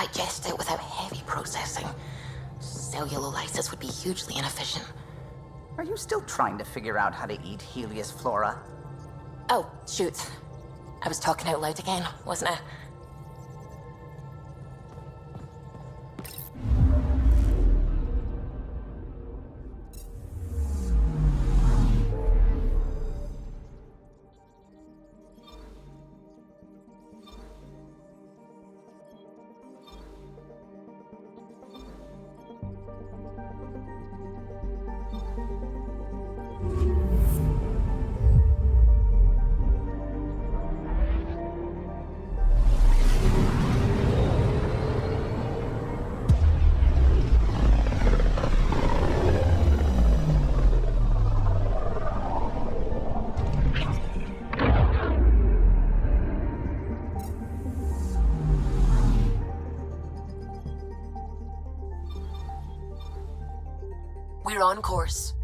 digest it without heavy processing. Cellulolysis would be hugely inefficient. Are you still trying to figure out how to eat Helios flora? Oh, shoot. I was talking out loud again, wasn't I? We're on course.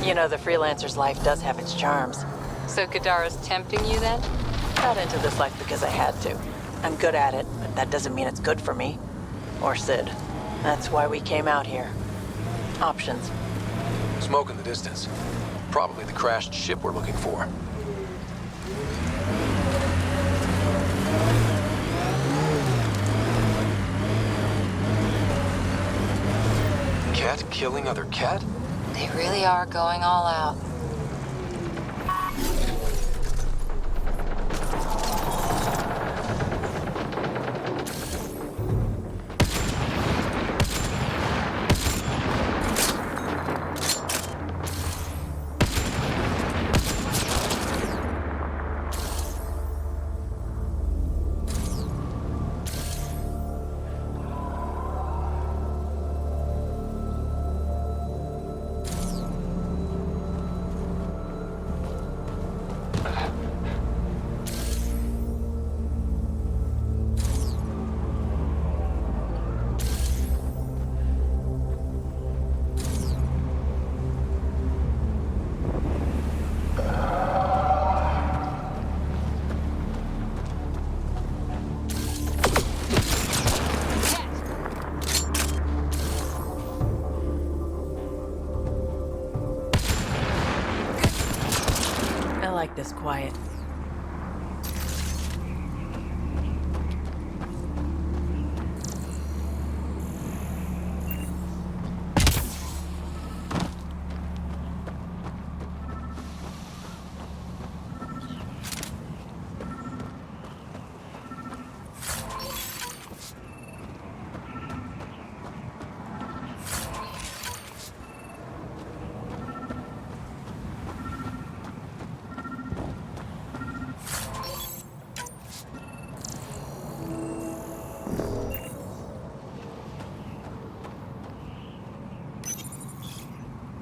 You know, the freelancer's life does have its charms. So Kadara's tempting you then? Got into this life because I had to. I'm good at it, but that doesn't mean it's good for me. Or Sid. That's why we came out here. Options. Smoke in the distance. Probably the crashed ship we're looking for. Cat killing other cat? They really are going all out. I like this quiet.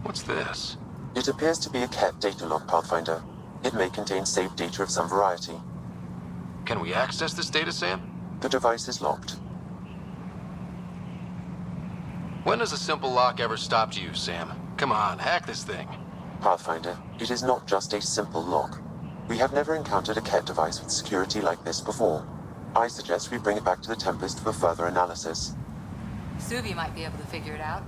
What's this? It appears to be a cat data log, Pathfinder. It may contain saved data of some variety. Can we access this data, Sam? The device is locked. When has a simple lock ever stopped you, Sam? Come on, hack this thing. Pathfinder, it is not just a simple lock. We have never encountered a cat device with security like this before. I suggest we bring it back to the Tempest for further analysis. Suvi might be able to figure it out.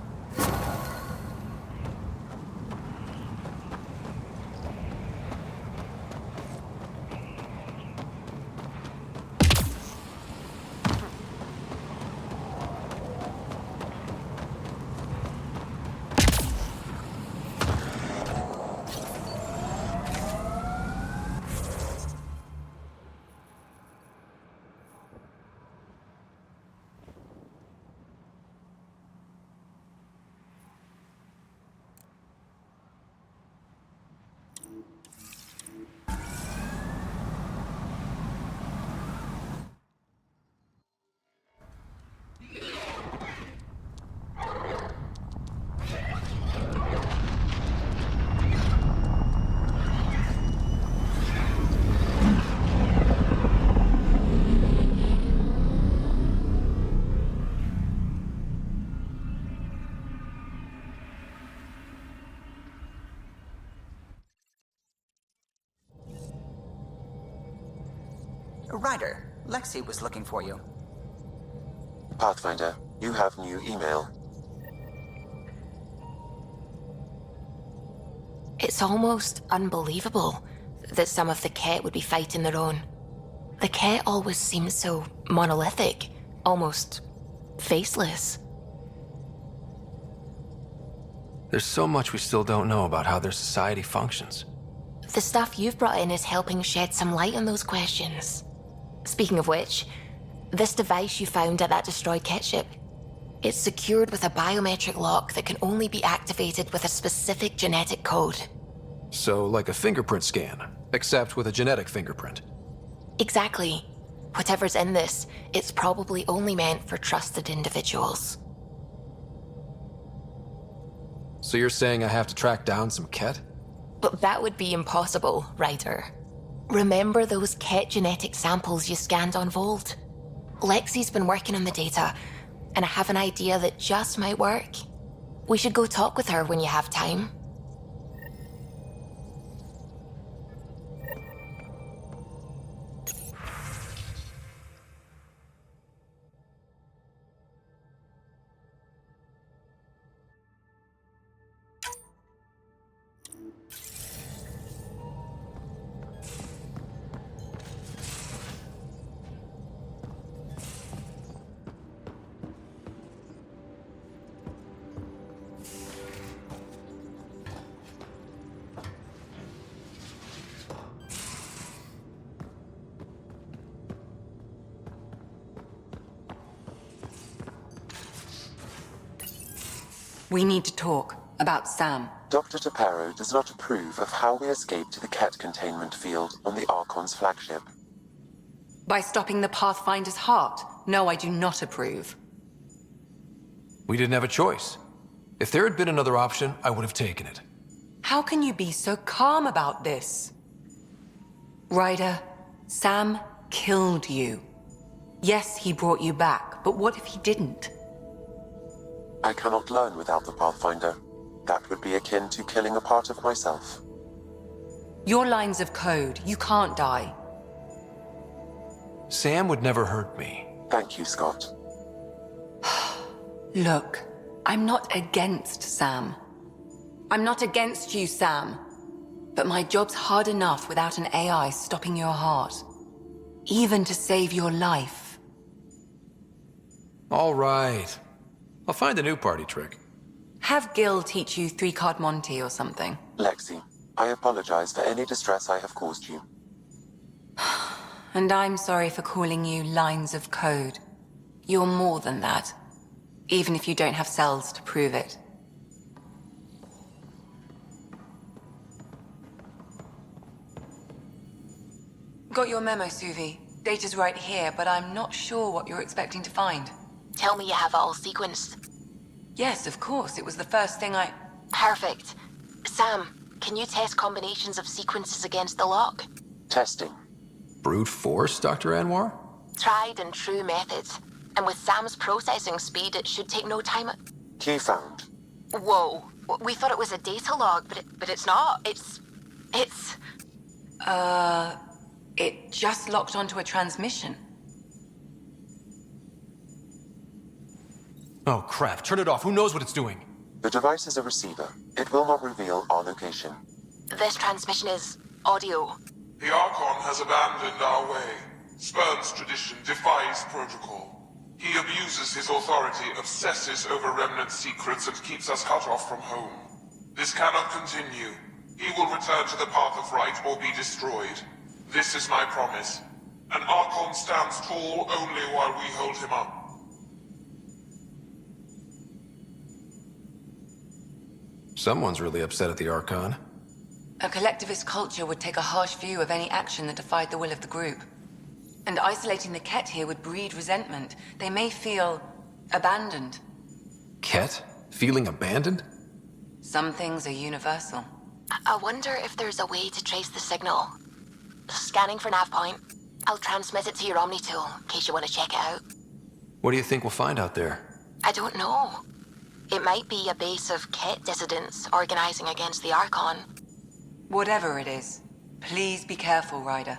Ryder, Lexi was looking for you. Pathfinder, you have new email. It's almost unbelievable that some of the Ket would be fighting their own. The Ket always seems so monolithic, almost faceless. There's so much we still don't know about how their society functions. The stuff you've brought in is helping shed some light on those questions. Speaking of which, this device you found at that destroyed Ket ship, it's secured with a biometric lock that can only be activated with a specific genetic code. So, like a fingerprint scan, except with a genetic fingerprint. Exactly. Whatever's in this, it's probably only meant for trusted individuals. So you're saying I have to track down some Ket? But that would be impossible, Ryder. Remember those Ket genetic samples you scanned on Vold? Lexi's been working on the data, and I have an idea that just might work. We should go talk with her when you have time. We need to talk about Sam. Dr. Taparo does not approve of how we escaped to the Ket containment field on the Archon's flagship. By stopping the Pathfinder's heart? No, I do not approve. We didn't have a choice. If there had been another option, I would have taken it. How can you be so calm about this? Ryder, Sam killed you. Yes, he brought you back, but what if he didn't? I cannot learn without the Pathfinder. That would be akin to killing a part of myself. Your lines of code, you can't die. Sam would never hurt me. Thank you, Scott. Look, I'm not against Sam. I'm not against you, Sam. But my job's hard enough without an AI stopping your heart. Even to save your life. All right. I'll find a new party trick. Have Gil teach you three-card Monty or something. Lexi, I apologize for any distress I have caused you. And I'm sorry for calling you lines of code. You're more than that. Even if you don't have cells to prove it. Got your memo, Suvi. Data's right here, but I'm not sure what you're expecting to find. Tell me you have it all sequenced. Yes, of course. It was the first thing I... Perfect. Sam, can you test combinations of sequences against the lock? Testing. Brute force, Dr. Anwar? Tried and true methods. And with Sam's processing speed, it should take no time. Key found. Whoa. We thought it was a data log, but it's not. It's... It just locked onto a transmission. Oh, crap. Turn it off. Who knows what it's doing? The device is a receiver. It will not reveal our location. This transmission is audio. The Archon has abandoned our way, spurns tradition, defies protocol. He abuses his authority, obsesses over remnant secrets, and keeps us cut off from home. This cannot continue. He will return to the path of right or be destroyed. This is my promise. An Archon stands tall only while we hold him up. Someone's really upset at the Archon. A collectivist culture would take a harsh view of any action that defied the will of the group. And isolating the Ket here would breed resentment. They may feel abandoned. Ket? Feeling abandoned? Some things are universal. I wonder if there's a way to trace the signal. Scanning for nav point. I'll transmit it to your Omni tool, in case you want to check it out. What do you think we'll find out there? I don't know. It might be a base of Ket dissidents organizing against the Archon. Whatever it is, please be careful, Ryder.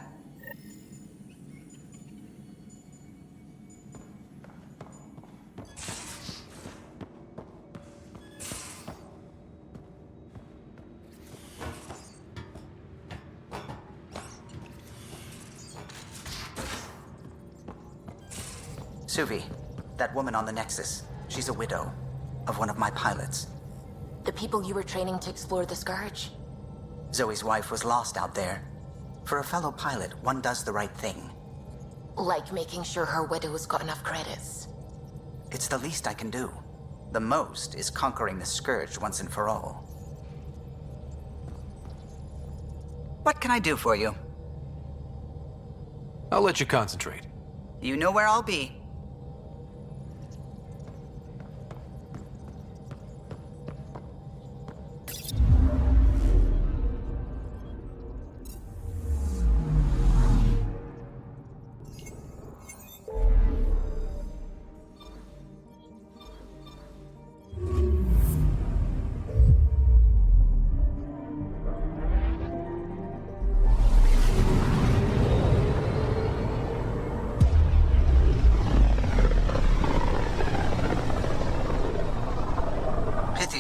Suvi, that woman on the Nexus, she's a widow of one of my pilots. The people you were training to explore the Scourge? Zoe's wife was lost out there. For a fellow pilot, one does the right thing. Like making sure her widow's got enough credits. It's the least I can do. The most is conquering the Scourge once and for all. What can I do for you? I'll let you concentrate. You know where I'll be.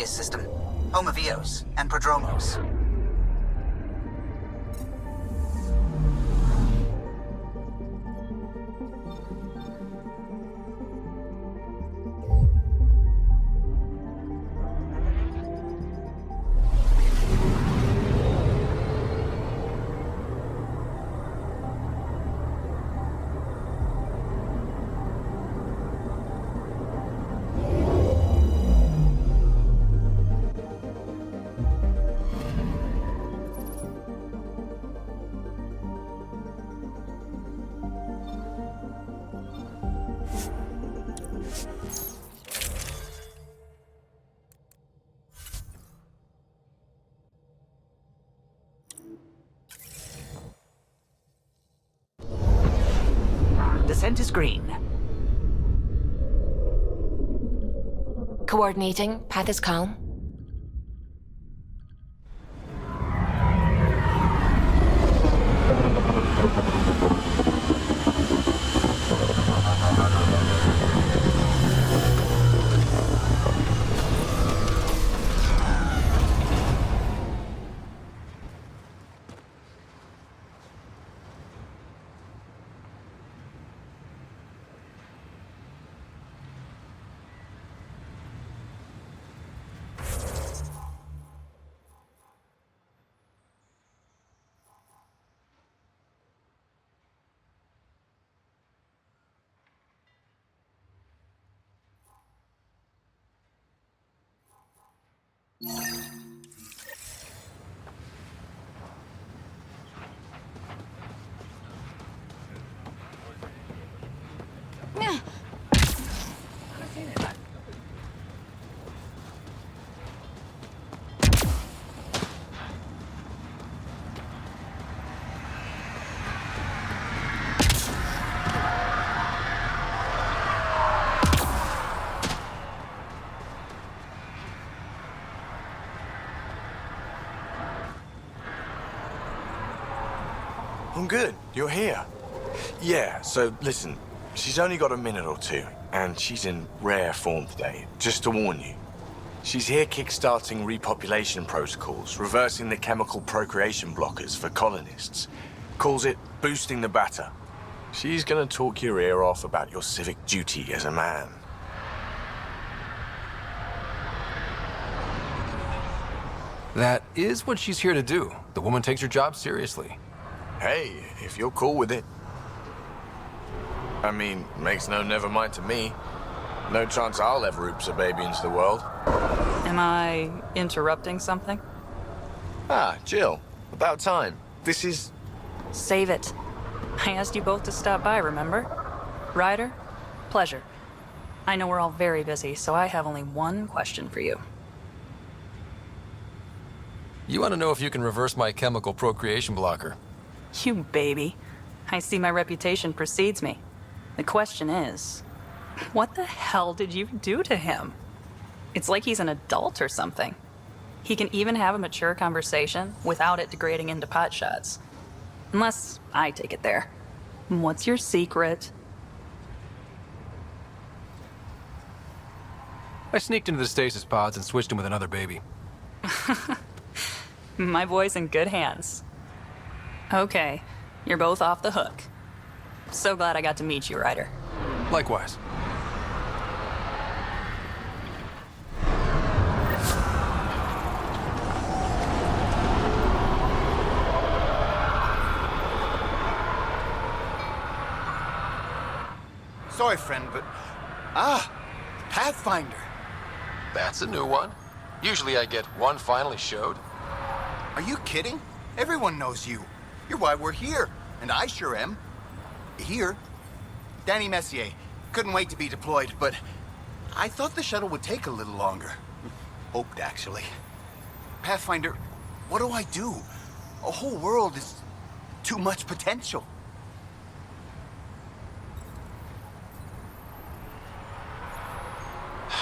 System, home of Eos and Prodromos. Descent is green. Coordinating. Path is calm. I'm good. You're here. Yeah, so listen, she's only got a minute or two, and she's in rare form today. Just to warn you. She's here kickstarting repopulation protocols, reversing the chemical procreation blockers for colonists. Calls it boosting the batter. She's gonna talk your ear off about your civic duty as a man. That is what she's here to do. The woman takes her job seriously. Hey, if you're cool with it. I mean, makes no never mind to me. No chance I'll ever oops a baby into the world. Am I interrupting something? Ah, Jill. About time. This is... Save it. I asked you both to stop by, remember? Ryder, pleasure. I know we're all very busy, so I have only one question for you. You want to know if you can reverse my chemical procreation blocker? You baby. I see my reputation precedes me. The question is, what the hell did you do to him? It's like he's an adult or something. He can even have a mature conversation without it degrading into pot shots. Unless I take it there. What's your secret? I sneaked into the stasis pods and switched him with another baby. My boy's in good hands. Okay, you're both off the hook. So glad I got to meet you, Ryder. Likewise. Sorry, friend, but... Pathfinder. That's a new one. Usually I get one finally showed. Are you kidding? Everyone knows you. You're why we're here, and I sure am. Here? Danny Messier. Couldn't wait to be deployed, but I thought the shuttle would take a little longer. Hoped, actually. Pathfinder, what do I do? A whole world is too much potential.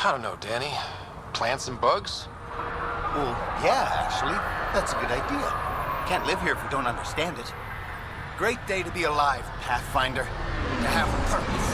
I don't know, Danny. Plants and bugs? Well, yeah, actually. That's a good idea. Can't live here if we don't understand it. Great day to be alive, Pathfinder. To have a purpose.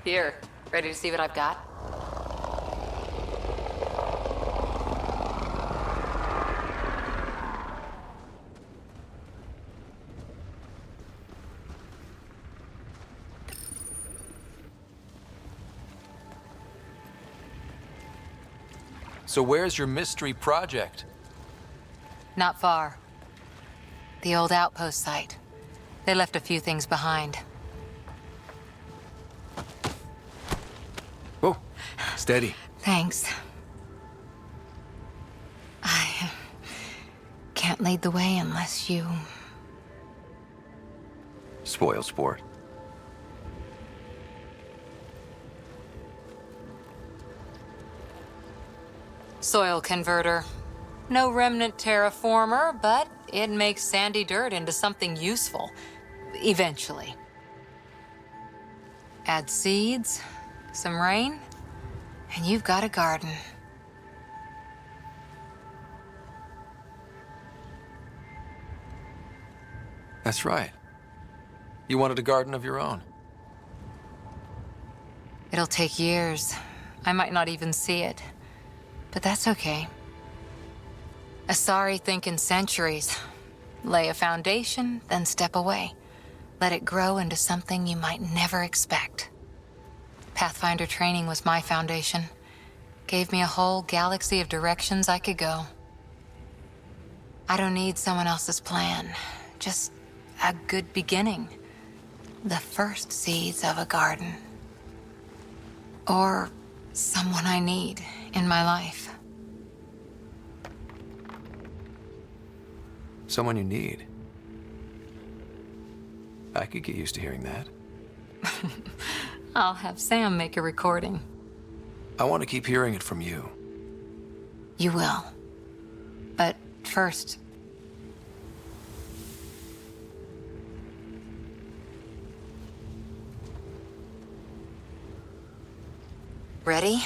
Here, ready to see what I've got? So where's your mystery project? Not far. The old outpost site. They left a few things behind. Steady. Thanks. I can't lead the way unless you... Spoiled sport. Soil converter. No remnant terraformer, but it makes sandy dirt into something useful. Eventually. Add seeds, some rain, and you've got a garden. That's right. You wanted a garden of your own. It'll take years. I might not even see it. But that's okay. Asari think in centuries. Lay a foundation, then step away. Let it grow into something you might never expect. Pathfinder training was my foundation. Gave me a whole galaxy of directions I could go. I don't need someone else's plan. Just a good beginning. The first seeds of a garden. Or someone I need in my life. Someone you need. I could get used to hearing that. I'll have Sam make a recording. I want to keep hearing it from you. You will. But first... Ready?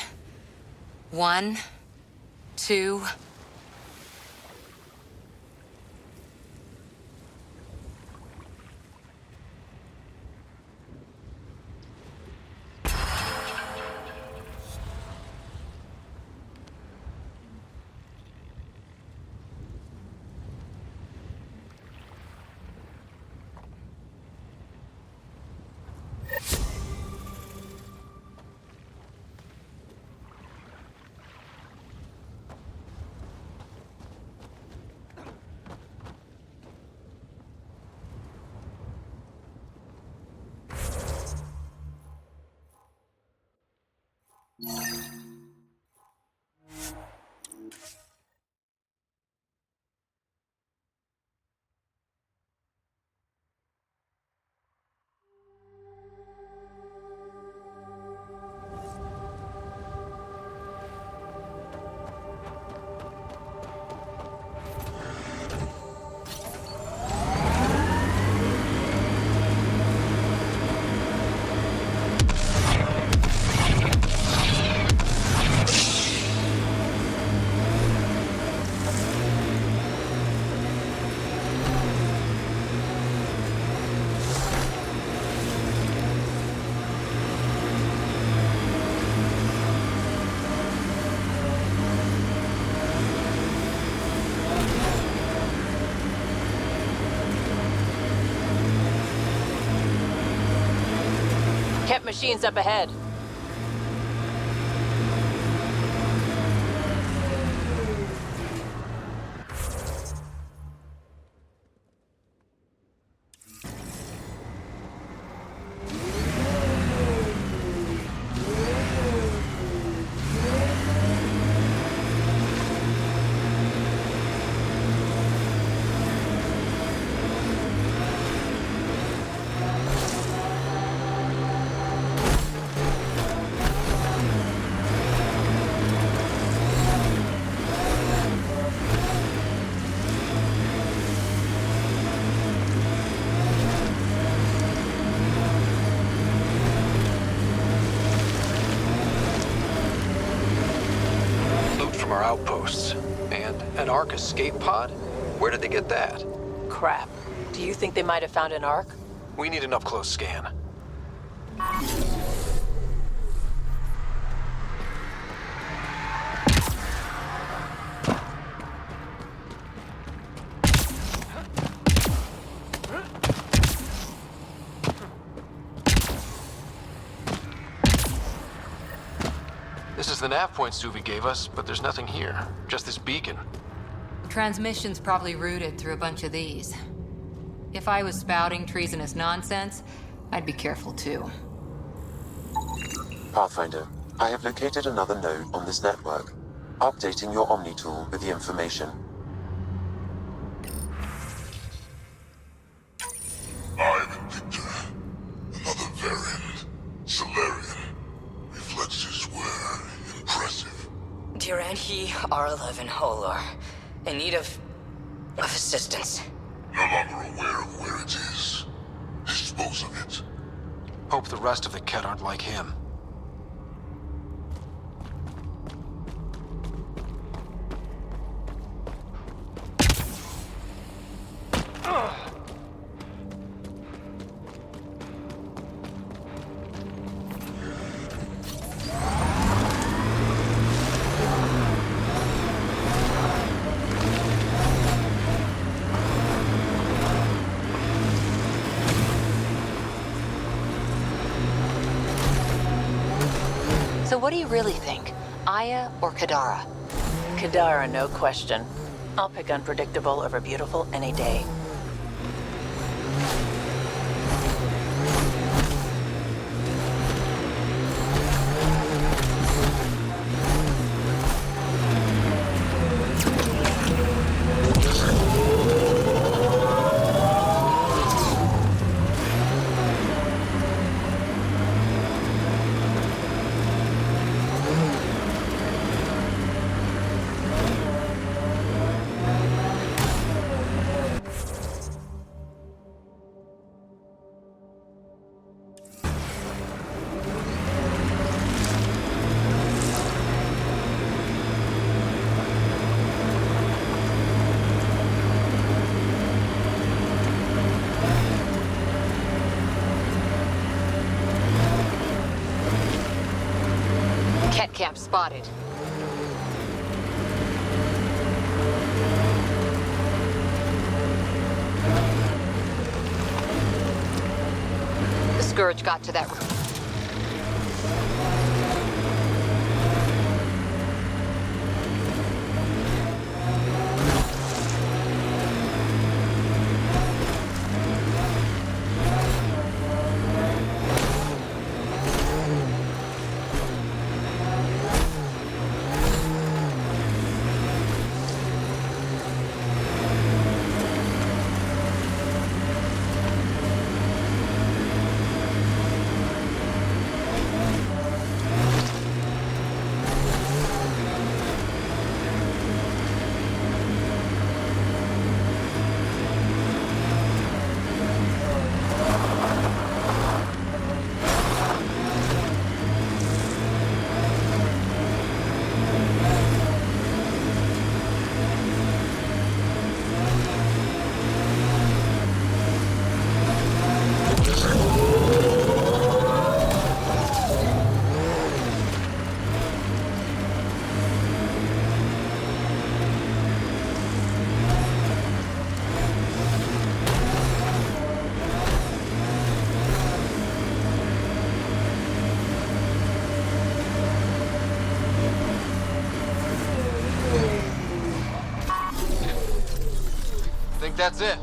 1, 2... Kept machines up ahead. Our outposts. And an Ark escape pod? Where did they get that? Crap. Do you think they might have found an Ark? We need an up-close scan. This is the nav point Suvi gave us, but there's nothing here. Just this beacon. Transmission's probably routed through a bunch of these. If I was spouting treasonous nonsense, I'd be careful too. Pathfinder, I have located another node on this network. Updating your Omni tool with the information. I'm Victor. Another variant. Solarian. Reflexes were impressive. Dear and he R11 Holor. In need of assistance. No longer aware of where it is. Dispose of it. Hope the rest of the Ket aren't like him. So what do you really think? Aya or Kadara? Kadara, no question. I'll pick unpredictable over beautiful any day. Ket camp spotted. The Scourge got to that room. Think that's it?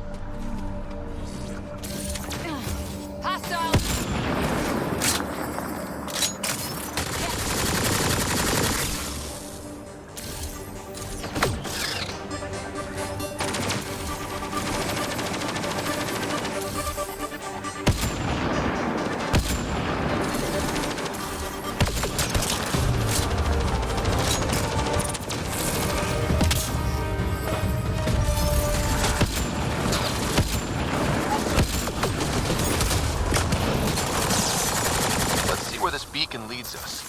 Beacon leads us.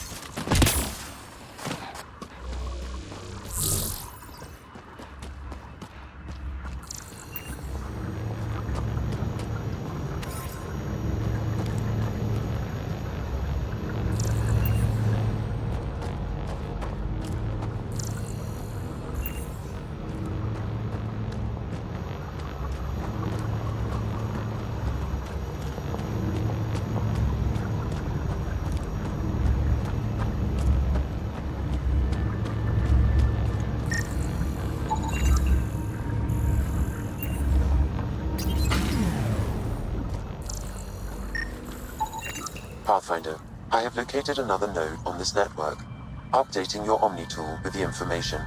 Pathfinder, I have located another node on this network. Updating your Omni tool with the information.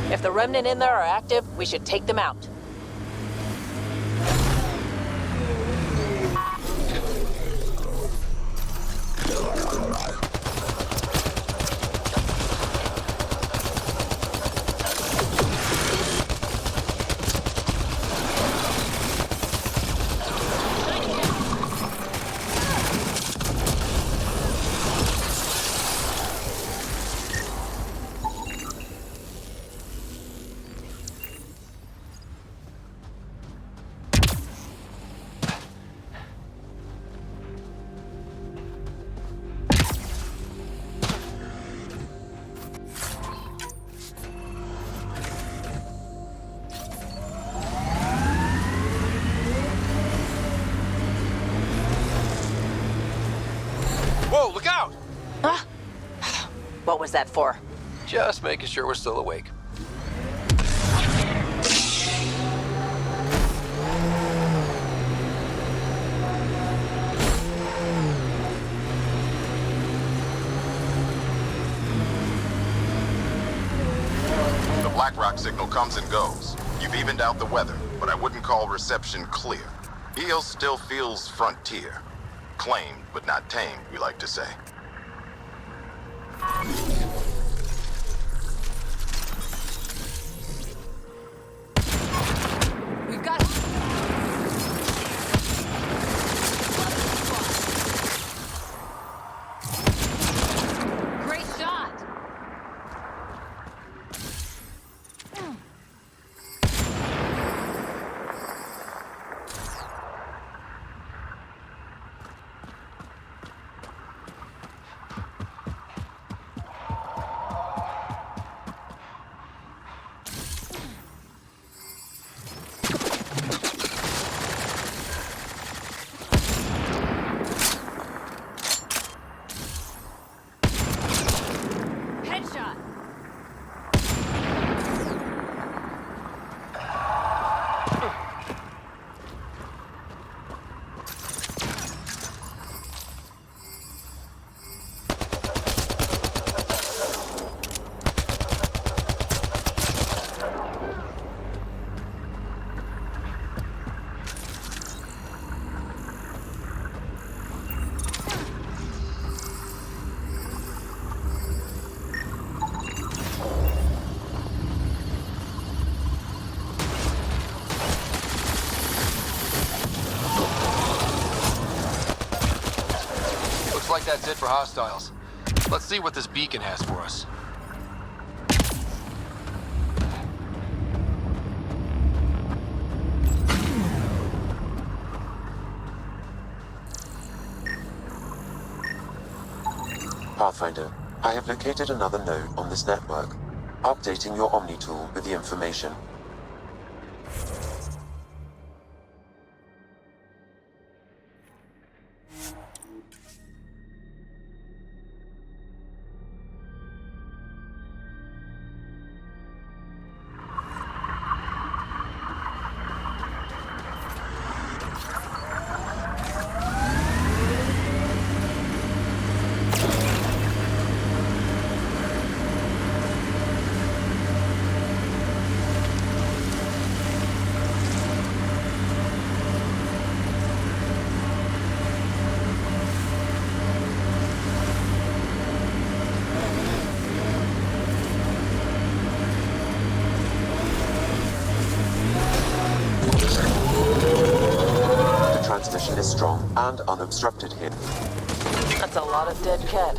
If the Remnant in there are active, we should take them out. Whoa, look out! Huh? What was that for? Just making sure we're still awake. The BlackRock signal comes and goes. You've evened out the weather, but I wouldn't call reception clear. EO still feels frontier. Claimed, but not tamed, we like to say. We've got... Great shot! Headshot! Looks like that's it for hostiles. Let's see what this beacon has for us. Pathfinder, I have located another node on this network. Updating your Omni tool with the information. Transmission is strong and unobstructed here. That's a lot of dead Kett.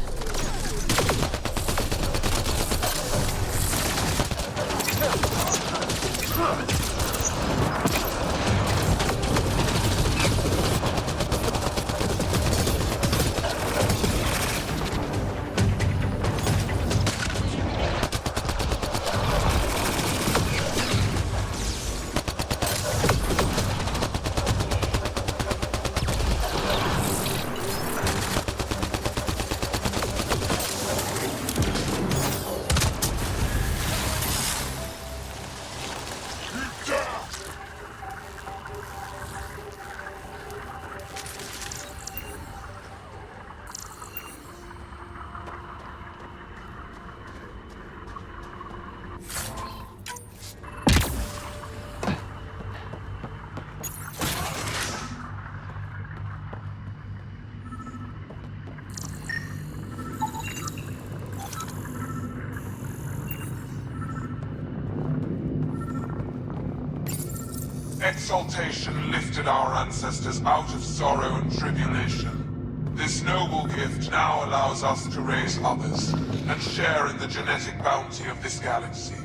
Exaltation lifted our ancestors out of sorrow and tribulation. This noble gift now allows us to raise others and share in the genetic bounty of this galaxy.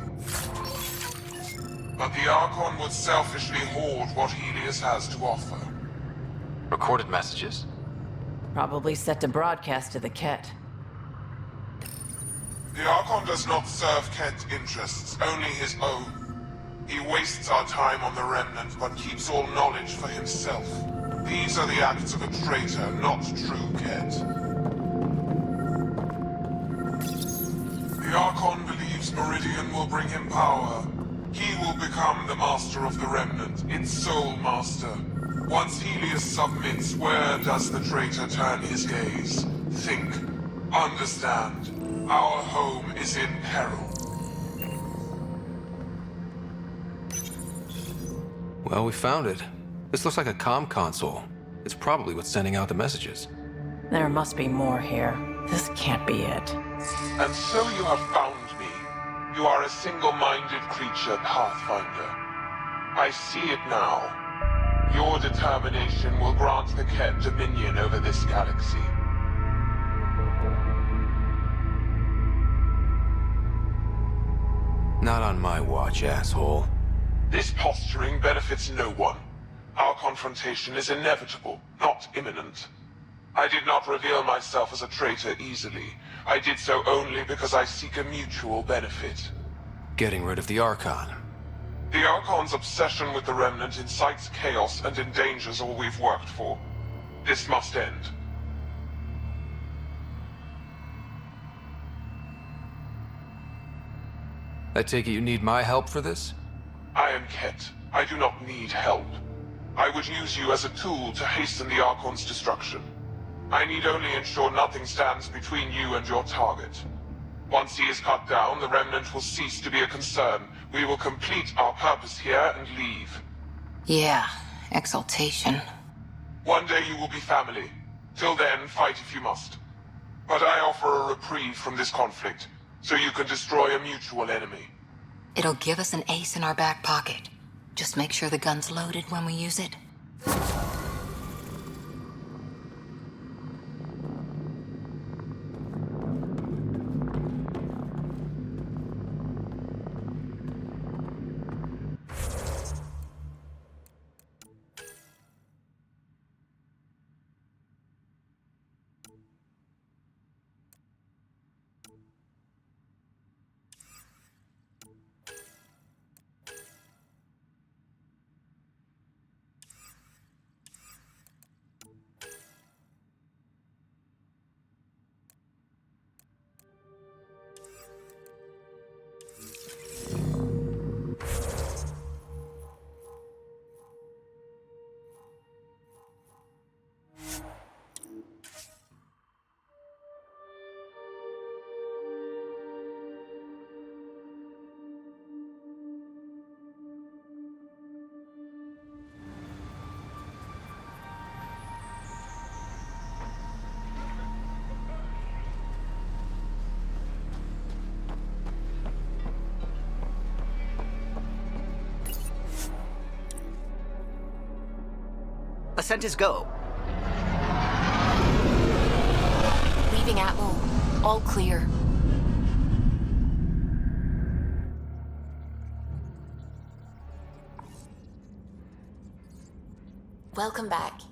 But the Archon would selfishly hoard what Helios has to offer. Recorded messages? Probably set to broadcast to the Ket. The Archon does not serve Ket's interests, only his own. He wastes our time on the Remnant, but keeps all knowledge for himself. These are the acts of a traitor, not true Ket. The Archon believes Meridian will bring him power. He will become the master of the Remnant, its sole master. Once Helios submits, where does the traitor turn his gaze? Think. Understand. Our home is in peril. Well, we found it. This looks like a comm console. It's probably what's sending out the messages. There must be more here. This can't be it. And so you have found me. You are a single-minded creature, Pathfinder. I see it now. Your determination will grant the Ket dominion over this galaxy. Not on my watch, asshole. This posturing benefits no one. Our confrontation is inevitable, not imminent. I did not reveal myself as a traitor easily. I did so only because I seek a mutual benefit. Getting rid of the Archon. The Archon's obsession with the Remnant incites chaos and endangers all we've worked for. This must end. I take it you need my help for this? I am Ket. I do not need help. I would use you as a tool to hasten the Archon's destruction. I need only ensure nothing stands between you and your target. Once he is cut down, the Remnant will cease to be a concern. We will complete our purpose here and leave. Yeah, exaltation. One day you will be family. Till then, fight if you must. But I offer a reprieve from this conflict, so you can destroy a mutual enemy. It'll give us an ace in our back pocket. Just make sure the gun's loaded when we use it. Ascent is go. Leaving Atmo. All clear. Welcome back.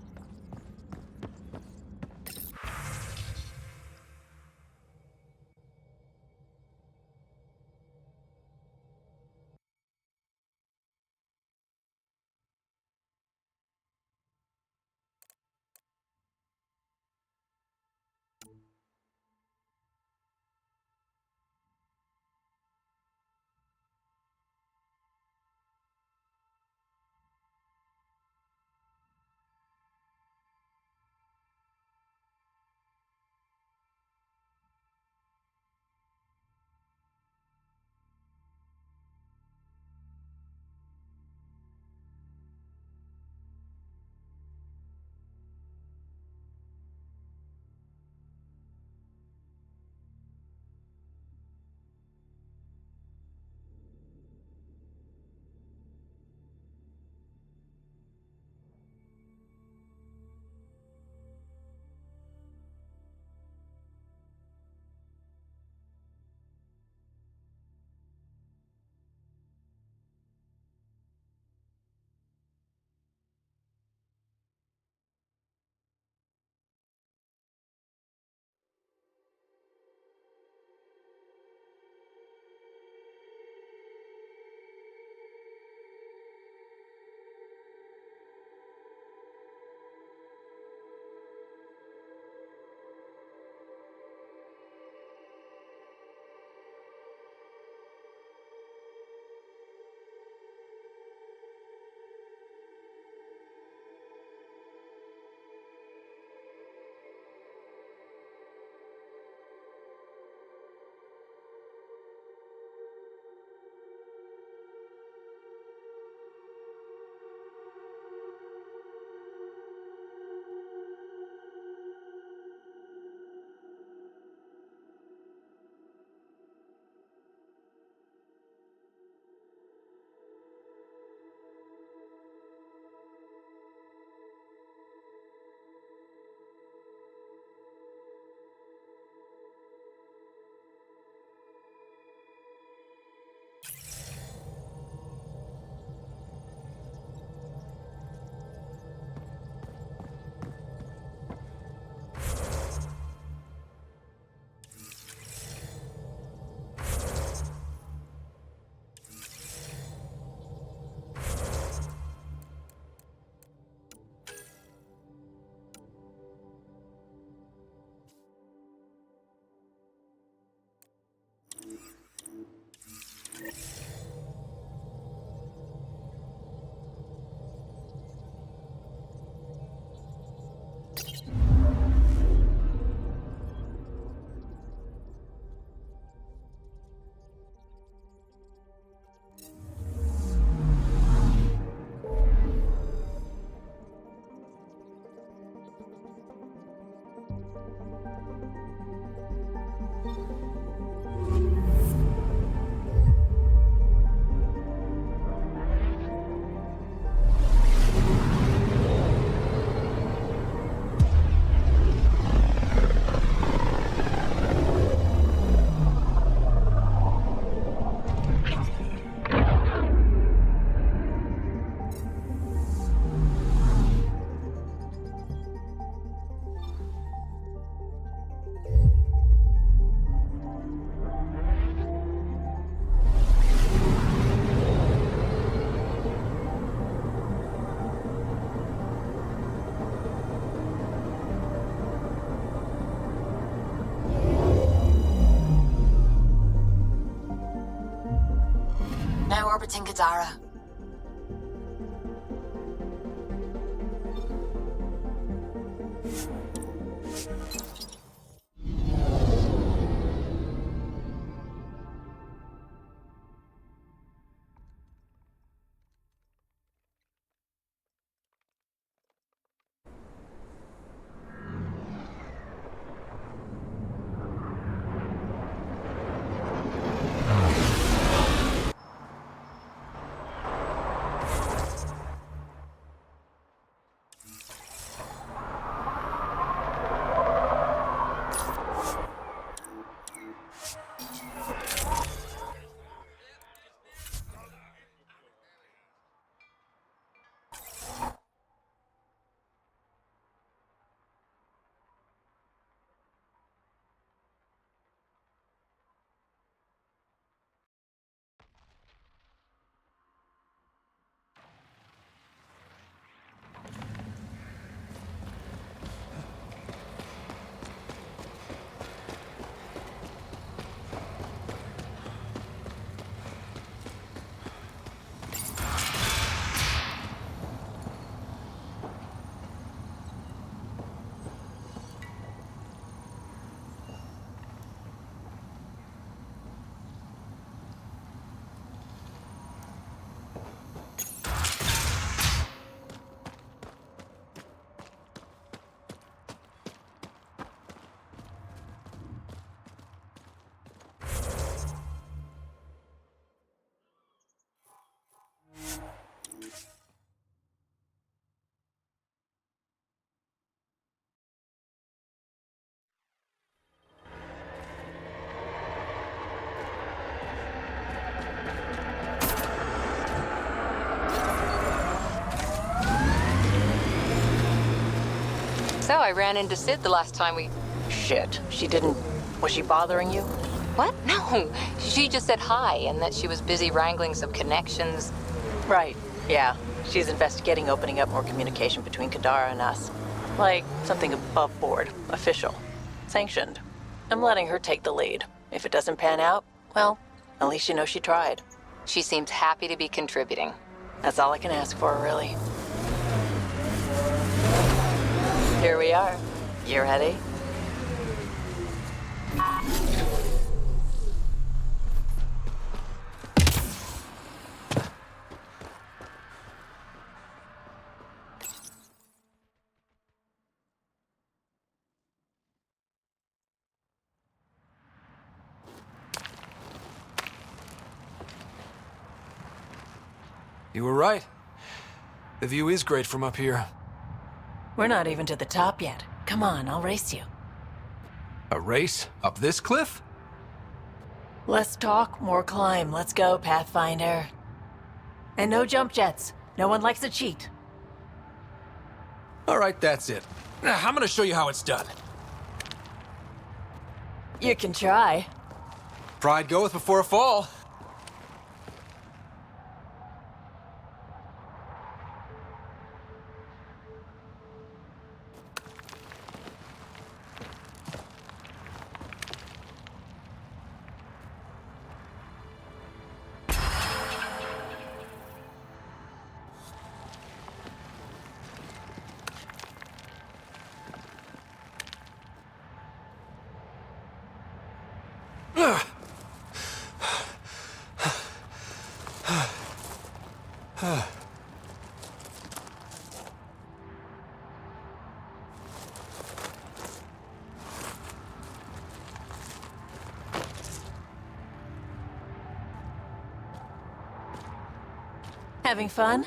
Now orbiting Gadara. So I ran into Sid the last time we... Shit. She didn't... Was she bothering you? What? No. She just said hi and that she was busy wrangling some connections. Right. Yeah. She's investigating opening up more communication between Kadara and us. Like something above board, official, sanctioned. I'm letting her take the lead. If it doesn't pan out, well, at least you know she tried. She seems happy to be contributing. That's all I can ask for, really. Here we are. You ready? You were right. The view is great from up here. We're not even to the top yet. Come on, I'll race you. A race? Up this cliff? Less talk, more climb. Let's go, Pathfinder. And no jump jets. No one likes a cheat. All right, that's it. I'm gonna show you how it's done. You can try. Pride goeth before a fall. Having fun?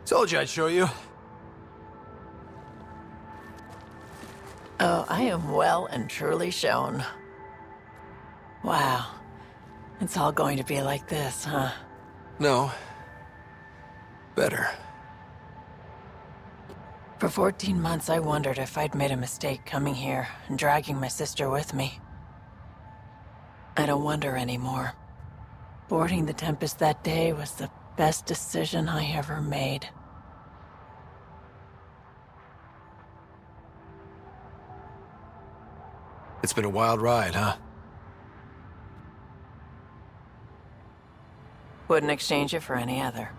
Told you I'd show you. Oh, I am well and truly shown. Wow. It's all going to be like this, huh? No. Better. For 14 months, I wondered if I'd made a mistake coming here and dragging my sister with me. I don't wonder anymore. Boarding the Tempest that day was the best decision I ever made. It's been a wild ride, huh? Wouldn't exchange it for any other.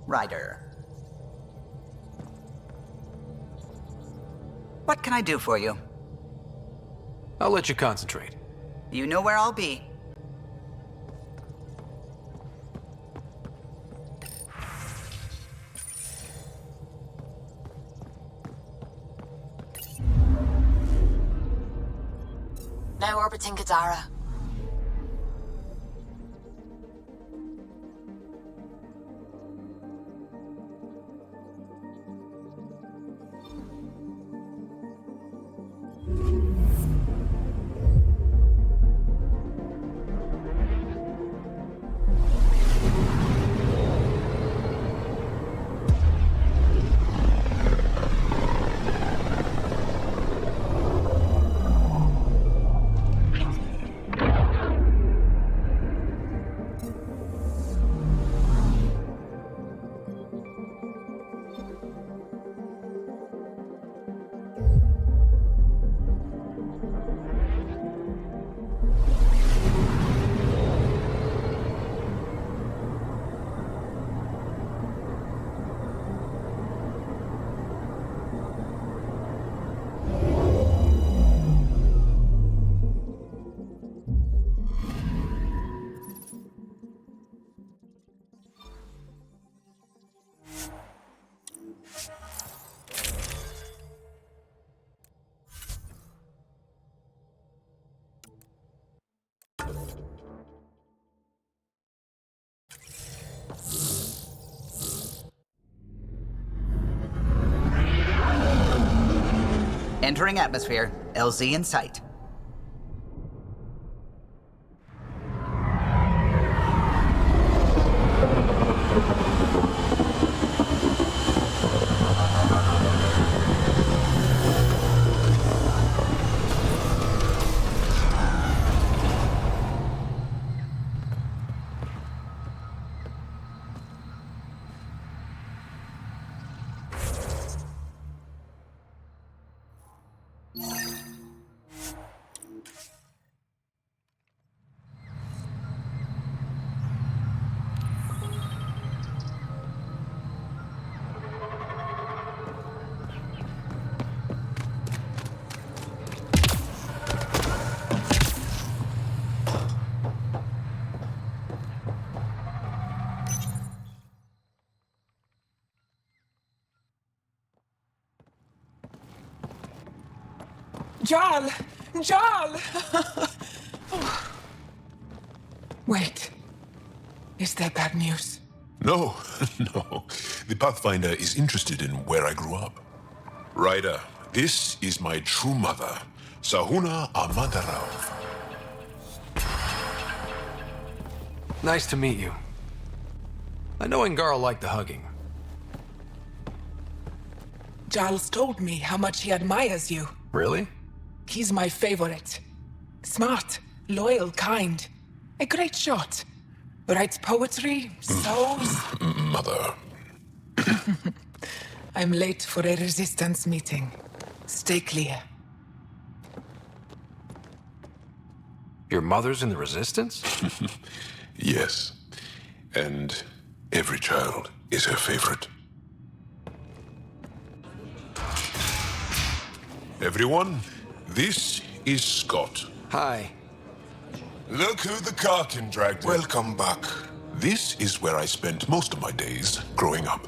Ryder. What can I do for you? I'll let you concentrate. You know where I'll be. Now orbiting Kadara. Entering atmosphere. LZ in sight. Jarl! Jarl! Oh. Wait. Is that bad news? No, no. The Pathfinder is interested in where I grew up. Ryder, this is my true mother, Sahuna Amadarav. Nice to meet you. I know Angarl liked the hugging. Jarl's told me how much he admires you. Really? He's my favorite. Smart, loyal, kind. A great shot. Writes poetry, sews. Mother. I'm late for a resistance meeting. Stay clear. Your mother's in the Resistance? Yes. And every child is her favorite. Everyone, this is Scott. Hi. Look who the Karkin dragged in. Welcome back. This is where I spent most of my days growing up.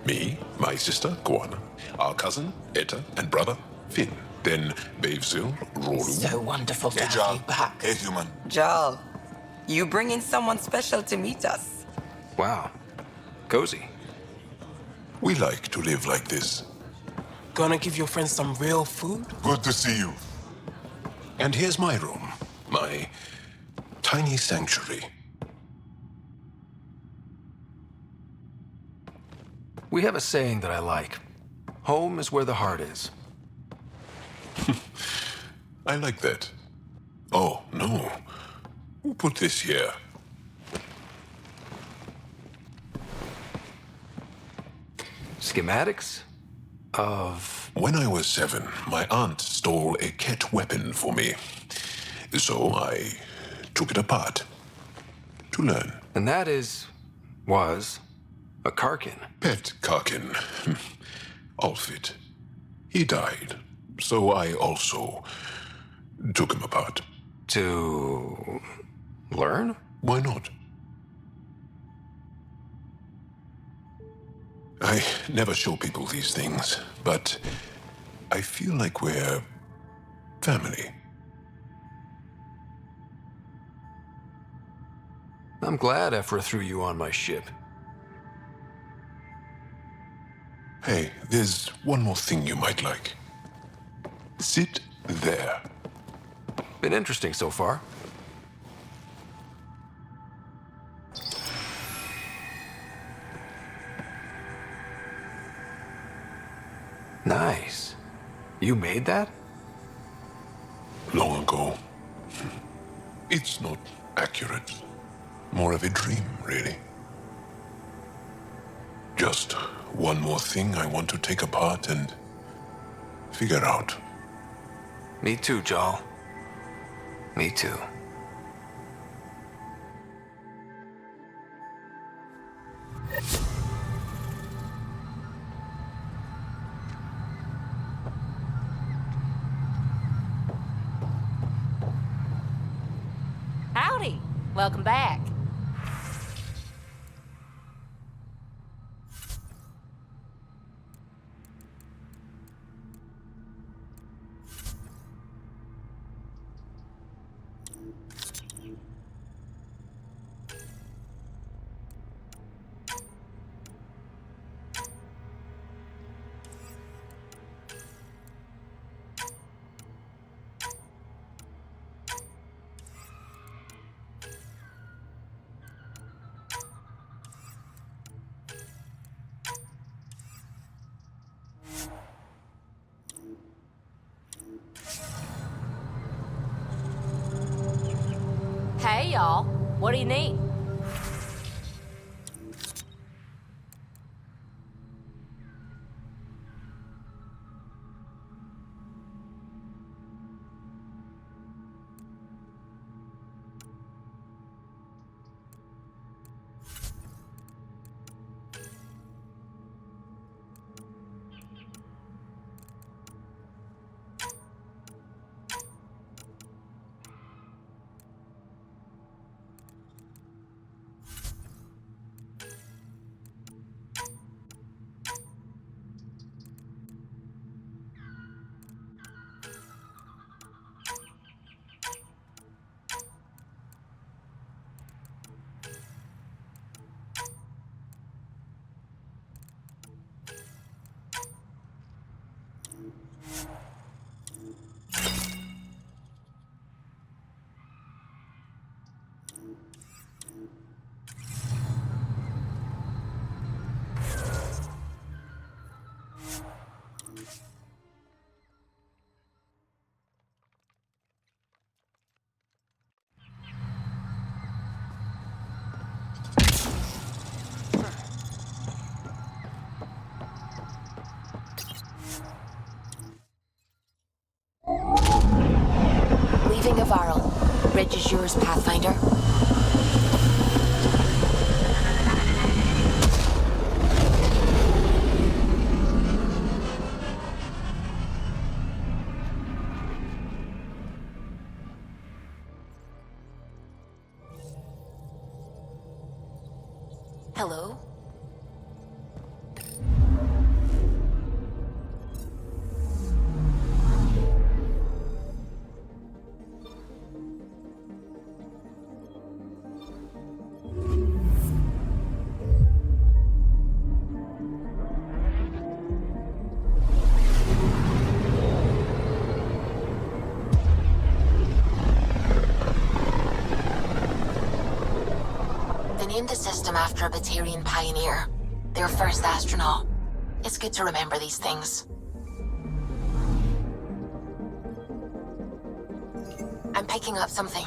Me, my sister, Guana, our cousin, Etta, and brother, Finn. Then Bavzil, Roru. So wonderful to Hey, have Jarl. you back. Hey, human. Jarl, you bring in someone special to meet us. Wow. Cozy. We like to live like this. Gonna give your friends some real food? Good to see you. And here's my room. My tiny sanctuary. We have a saying that I like. Home is where the heart is. I like that. Oh, no. Who put this here? Schematics of... When I was 7, my aunt stole a Ket weapon for me. So I took it apart to learn. And that was a Karkin. Pet Karkin. Alfit. He died. So I also took him apart. To learn? Why not? I never show people these things, but I feel like we're family. I'm glad Ephra threw you on my ship. Hey, there's one more thing you might like. Sit there. Been interesting so far. Nice. You made that? Long ago. It's not accurate. More of a dream, really. Just one more thing I want to take apart and figure out. Me too, Jarl. Me too. Howdy. Welcome back. Hey, y'all. What do you need? Leaving Avaril. Bridge is yours, Pathfinder. Hello? They named the system after a Batarian pioneer, their first astronaut. It's good to remember these things. I'm picking up something.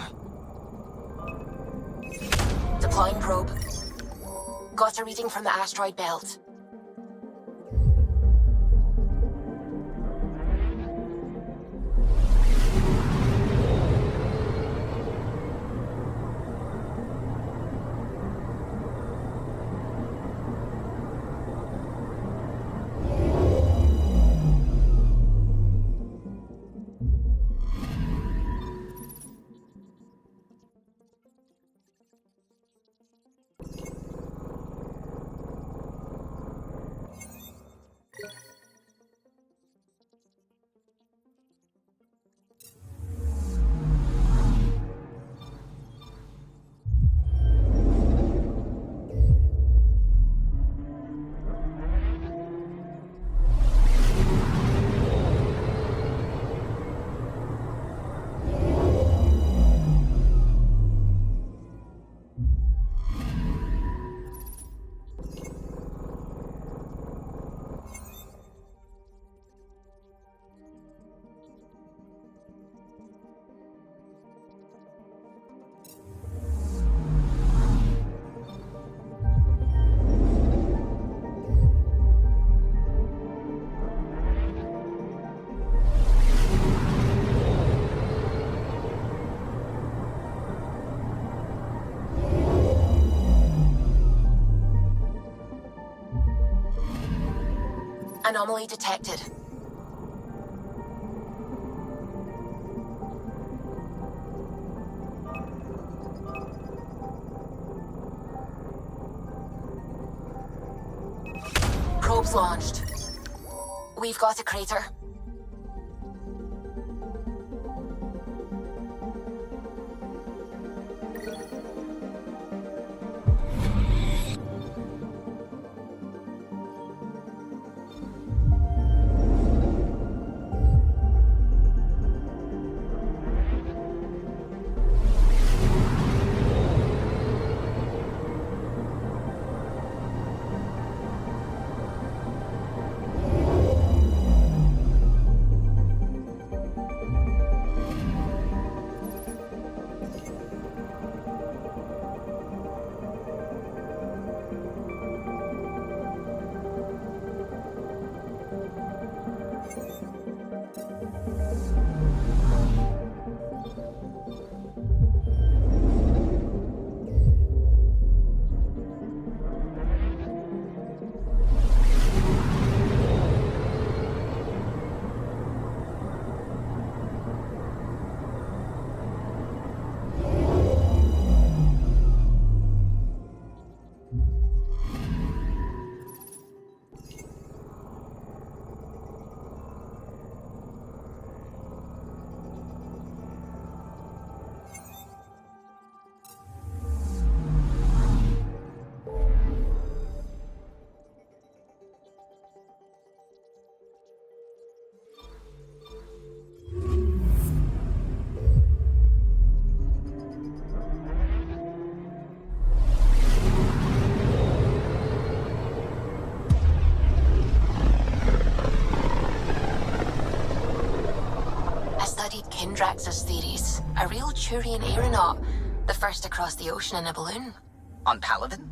Deploying probe. Got a reading from the asteroid belt. Anomaly detected. Probes launched. We've got a crater. Drax's theories. A real Turian aeronaut. The first to cross the ocean in a balloon. On Paladin?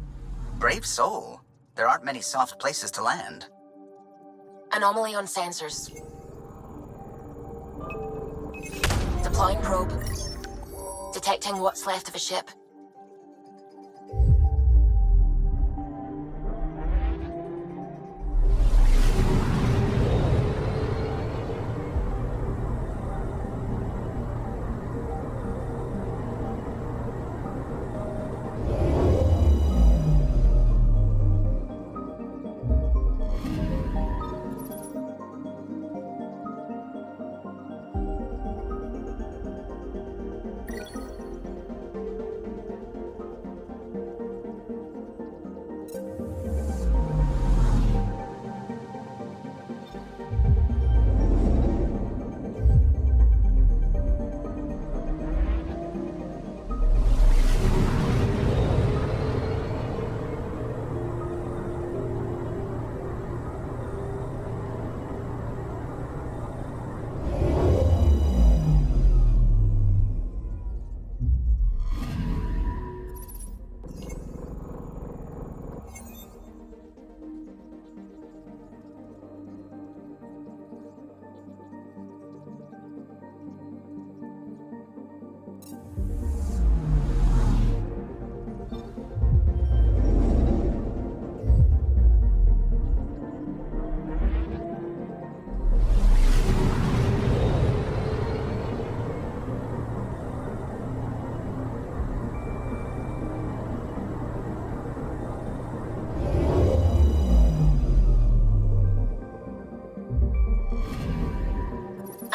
Brave soul. There aren't many soft places to land. Anomaly on sensors. Deploying probe. Detecting what's left of a ship.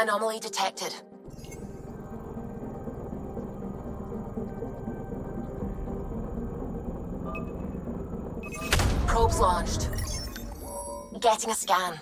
Anomaly detected. Probes launched. Getting a scan.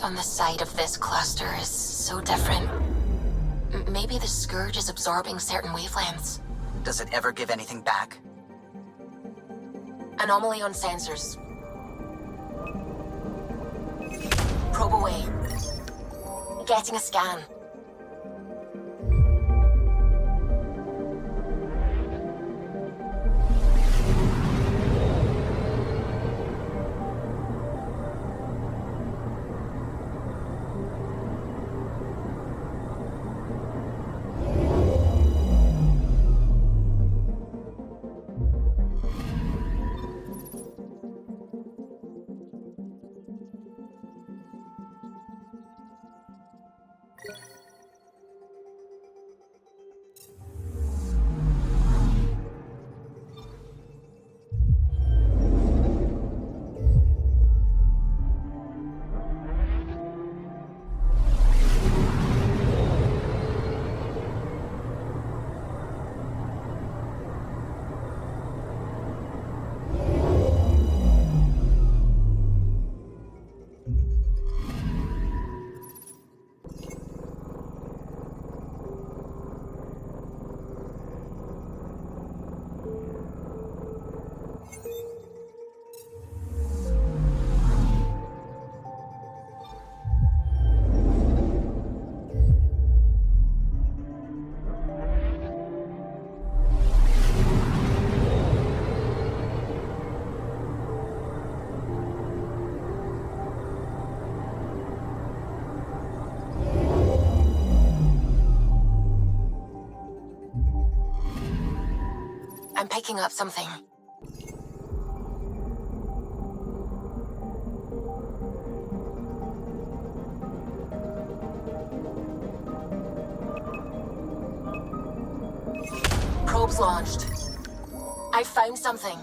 On the side of this cluster is so different. Maybe the Scourge is absorbing certain wavelengths. Does it ever give anything back? Anomaly on sensors. Probe away. Getting a scan. you picking up something. Probe's launched. I found something.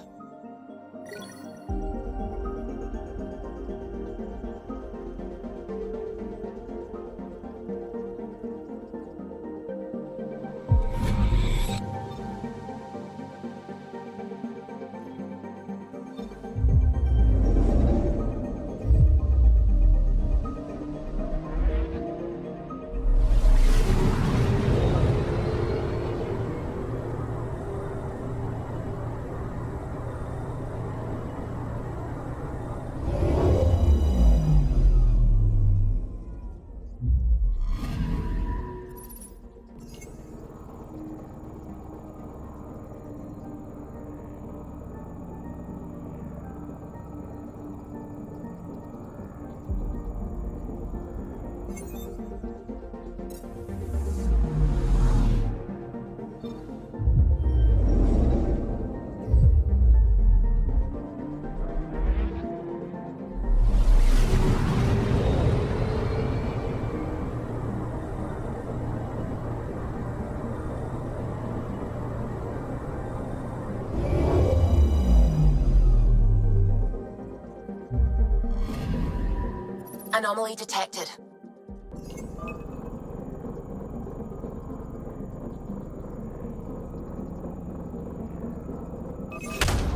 Anomaly detected.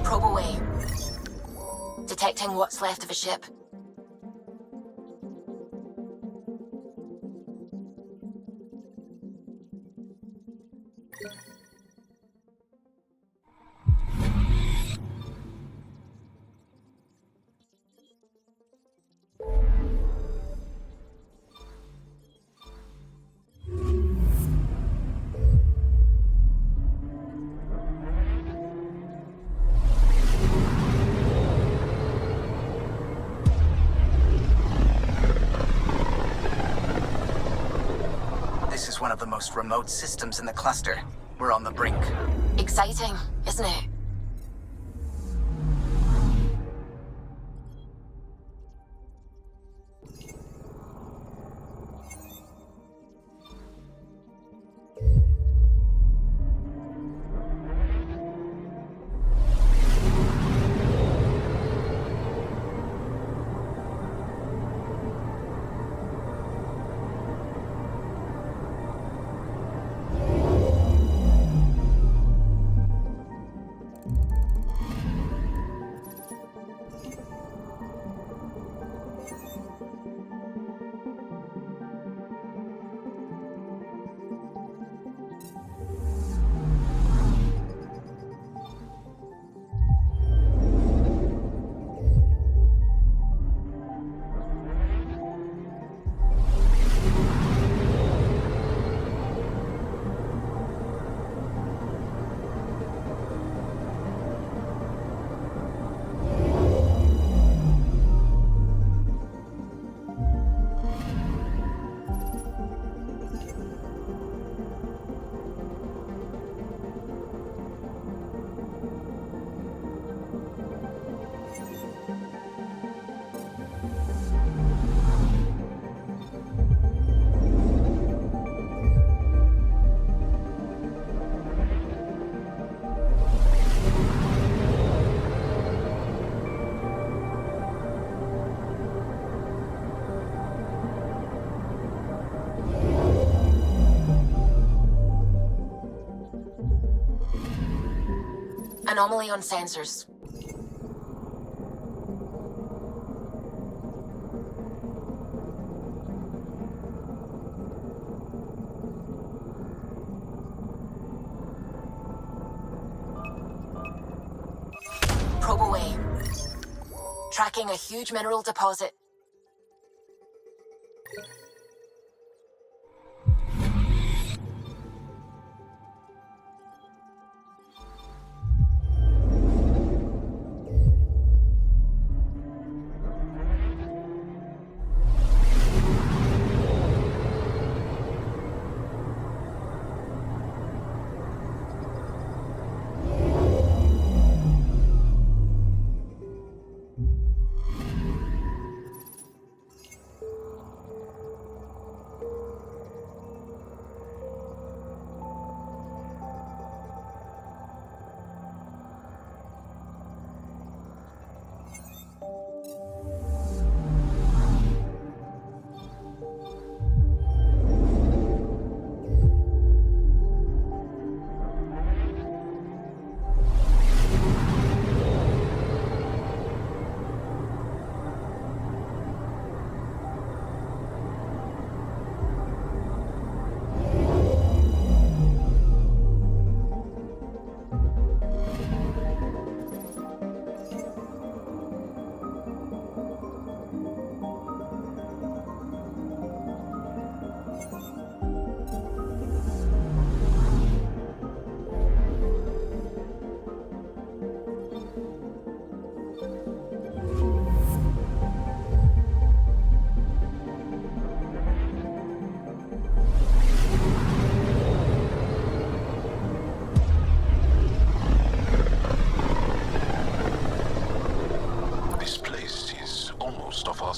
Probe away. Detecting what's left of a ship. This is one of the most remote systems in the cluster. We're on the brink. Exciting, isn't it? Anomaly on sensors. Probe away. Tracking a huge mineral deposit.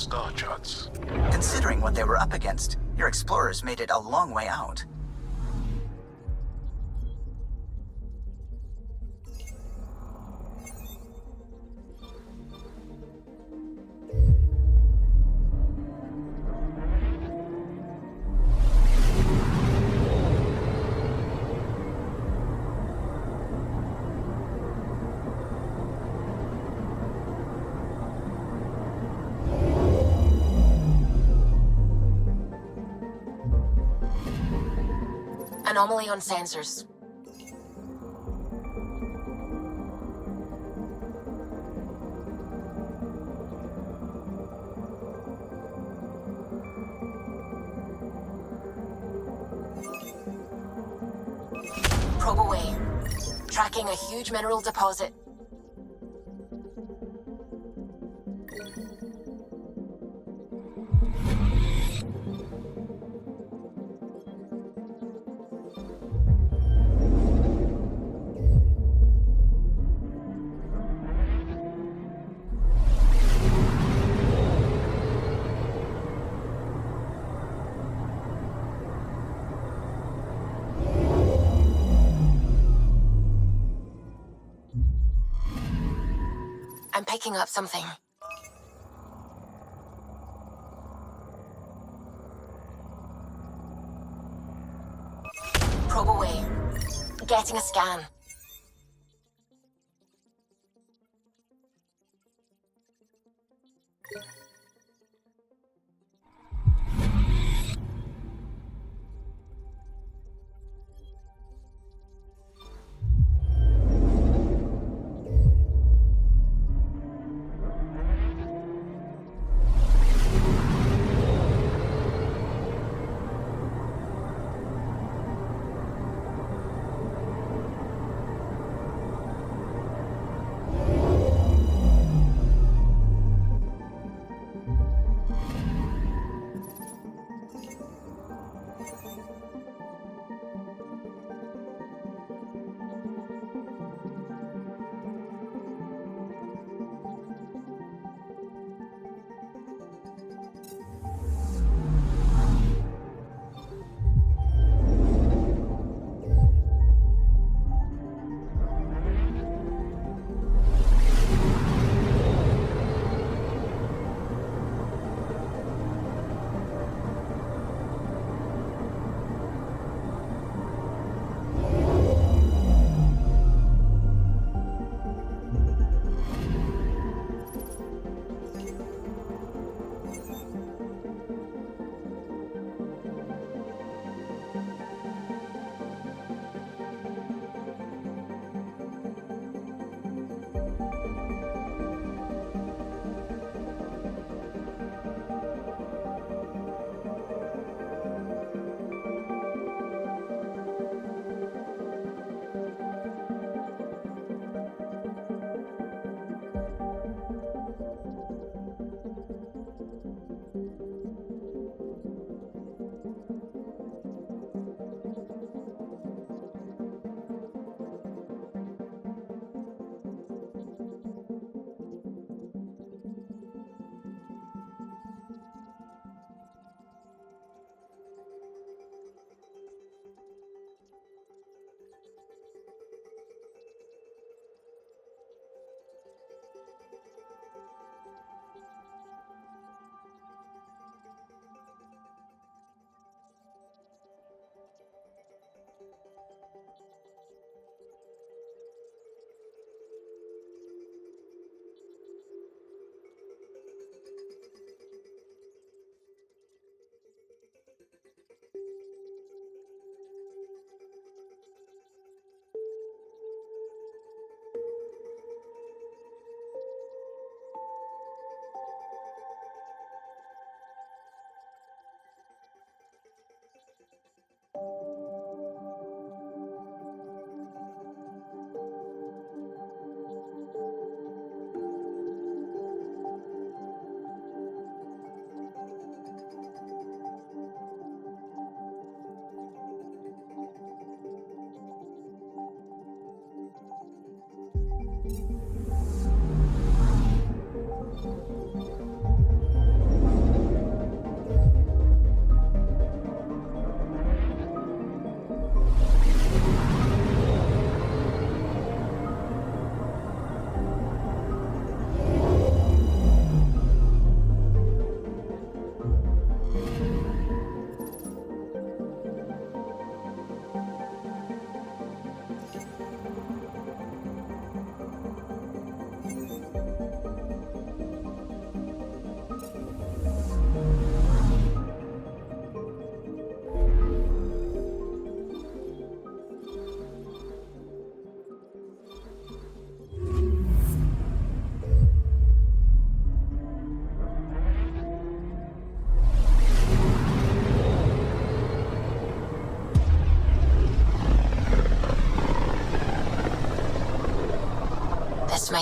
star charts. Considering what they were up against, your explorers made it a long way out. Anomaly on sensors. Probe away. Tracking a huge mineral deposit. I'm picking up something. Probe away. Getting a scan.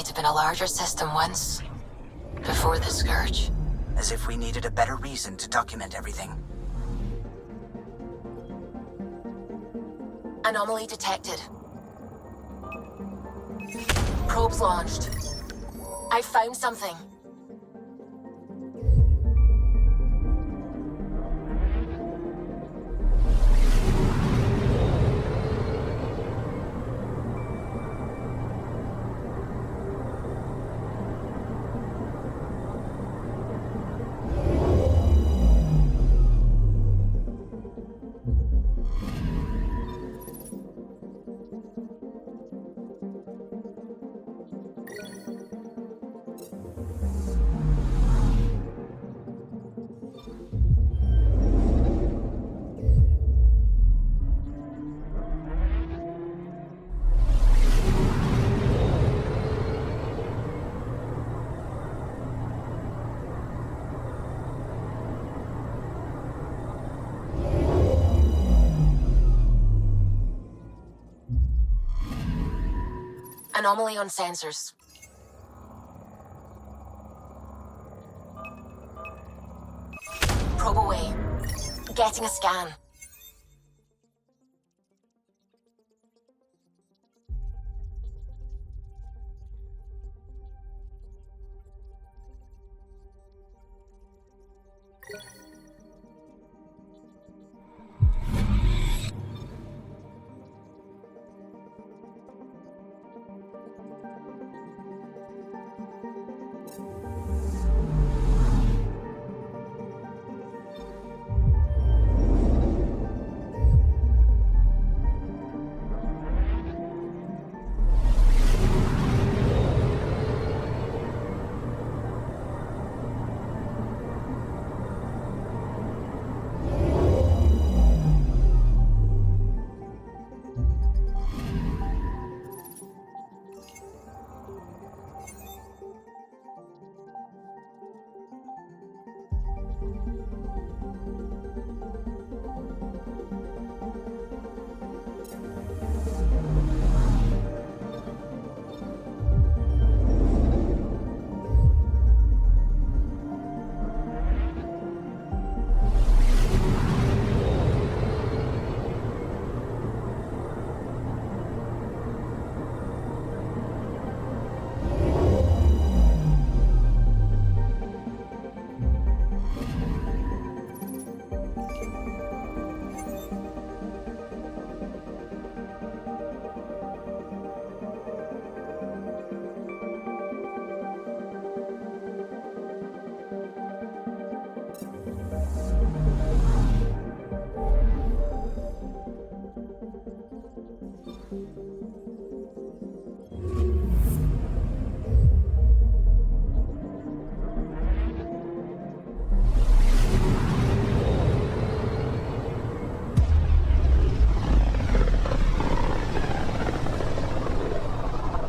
might have been a larger system once, before the Scourge. As if we needed a better reason to document everything. Anomaly detected. Probes launched. I found something. Anomaly on sensors. Probe away. Getting a scan.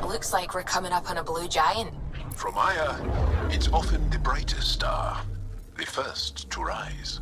Looks like we're coming up on a blue giant. From Aya, it's often the brightest star, the first to rise.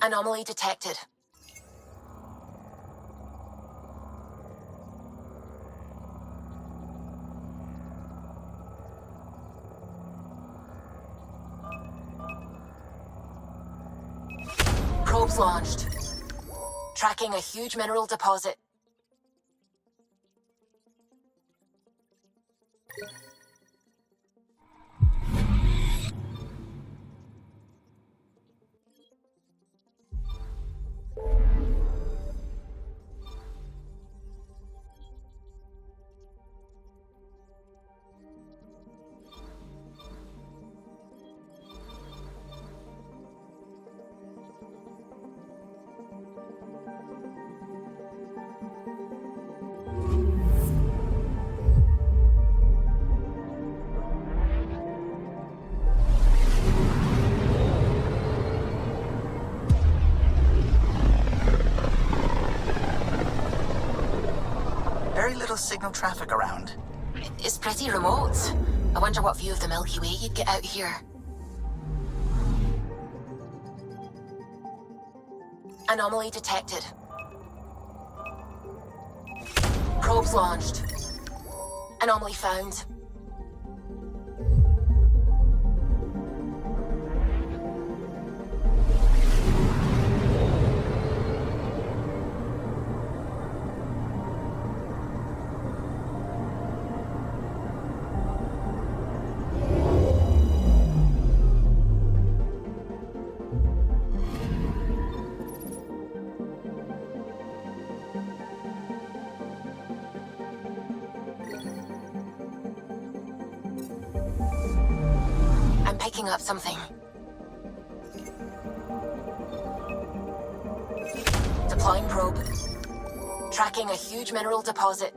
Anomaly detected. Probes launched. Tracking a huge mineral deposit. Very little signal traffic around. It's pretty remote. I wonder what view of the Milky Way you'd get out here. Anomaly detected. Probes launched. Anomaly found. I'm picking up something. Deploying probe. Tracking a huge mineral deposit.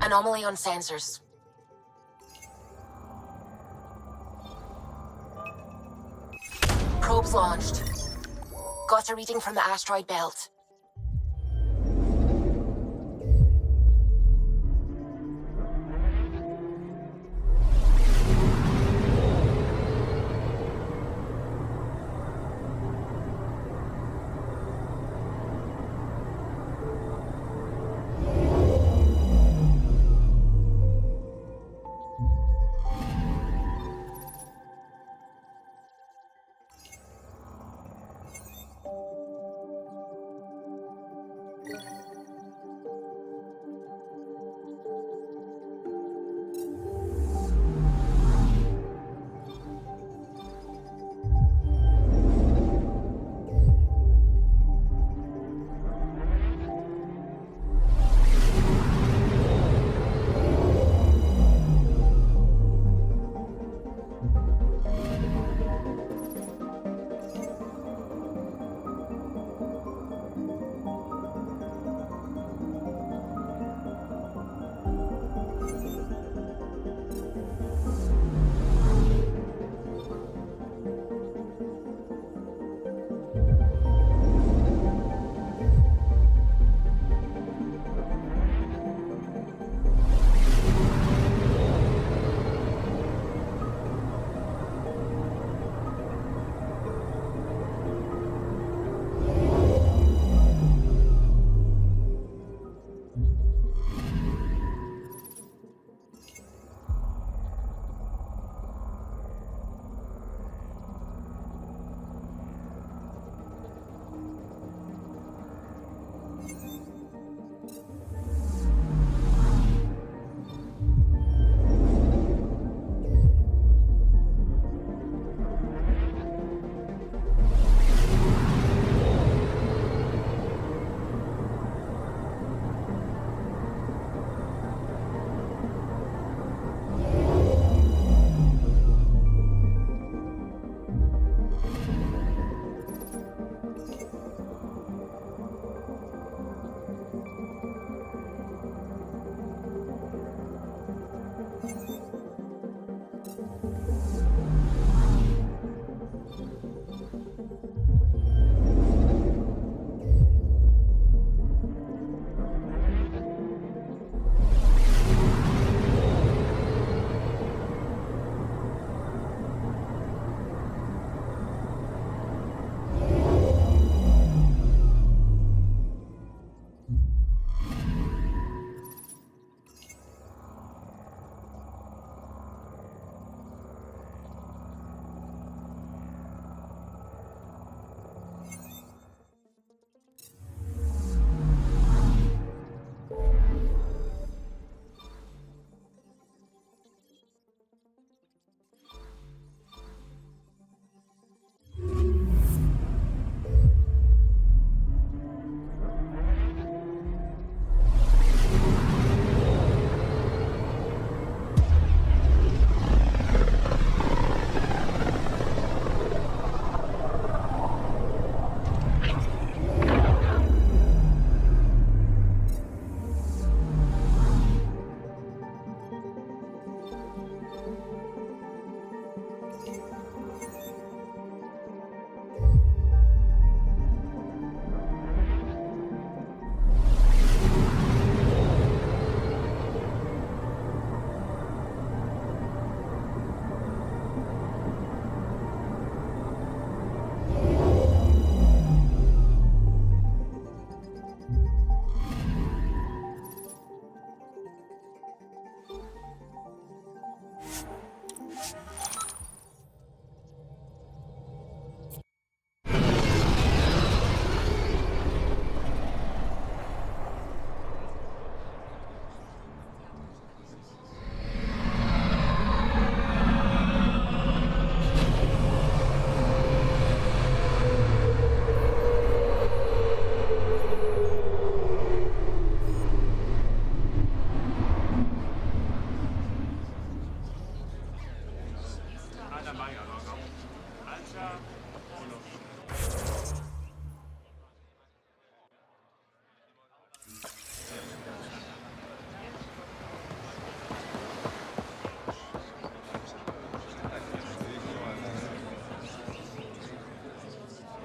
Anomaly on sensors. Probes launched. Got a reading from the asteroid belt.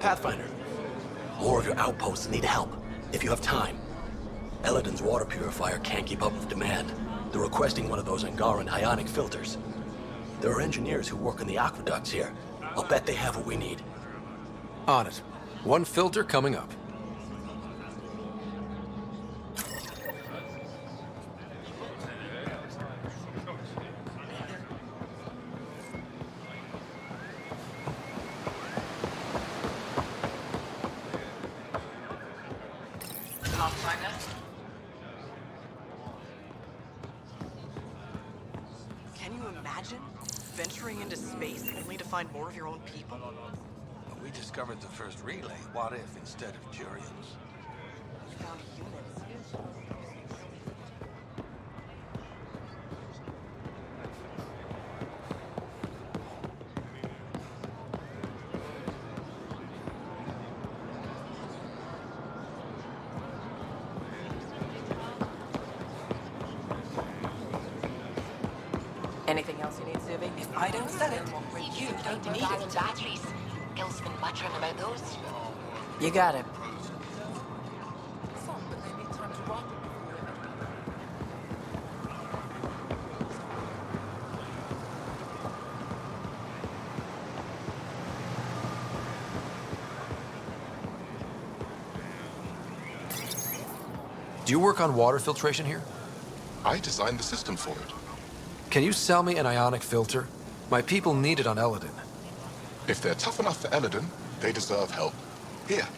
Pathfinder, more of your outposts need help, if you have time. Eladin's water purifier can't keep up with demand. They're requesting one of those Angaran ionic filters. There are engineers who work on the aqueducts here. I'll bet they have what we need. On it. One filter coming up. Can you imagine venturing into space only to find more of your own people? We discovered the first relay. What if instead of Turians? We found humans. Anything else you need, Suvi? If I don't sell it, you don't need it. Batteries. Gil's been muttering about those. You got it. Do you work on water filtration here? I designed the system for it. Can you sell me an ionic filter? My people need it on Eladin. If they're tough enough for Eladin, they deserve help. Here.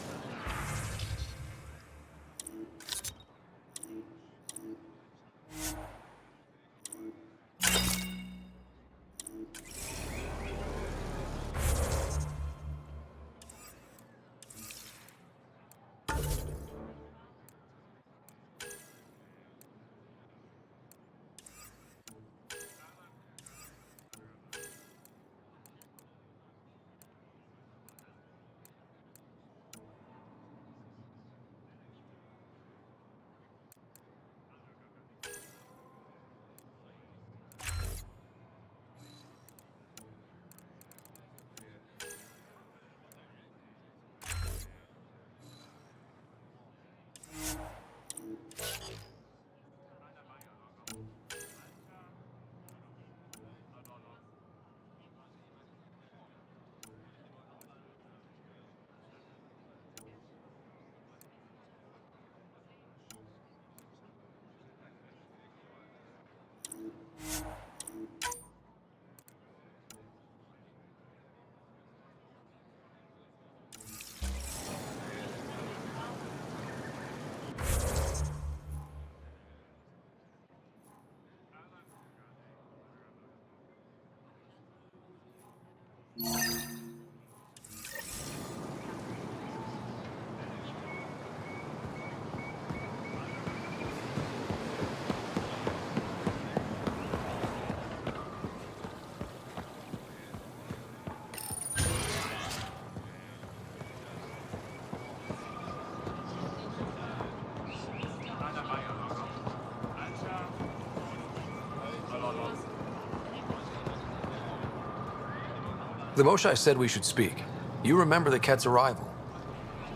The Moshai said we should speak. You remember the Ket's arrival?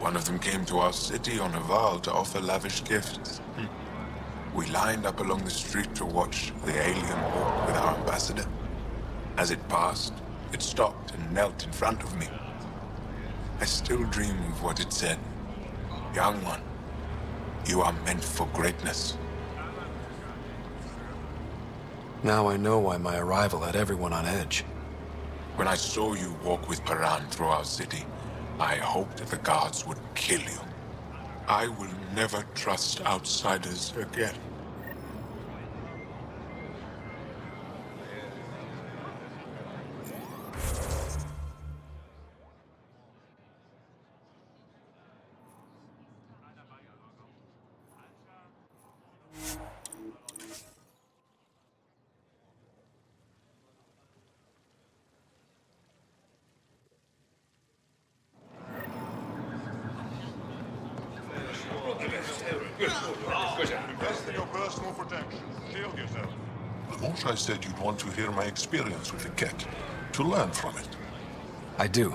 One of them came to our city on a vow to offer lavish gifts. We lined up along the street to watch the alien walk with our ambassador. As it passed, it stopped and knelt in front of me. I still dream of what it said. Young one, you are meant for greatness. Now I know why my arrival had everyone on edge. When I saw you walk with Paran through our city, I hoped that the guards would kill you. I will never trust outsiders again. forward action. Shield yourself. The Moshae said you'd want to hear my experience with the Ket, to learn from it. I do.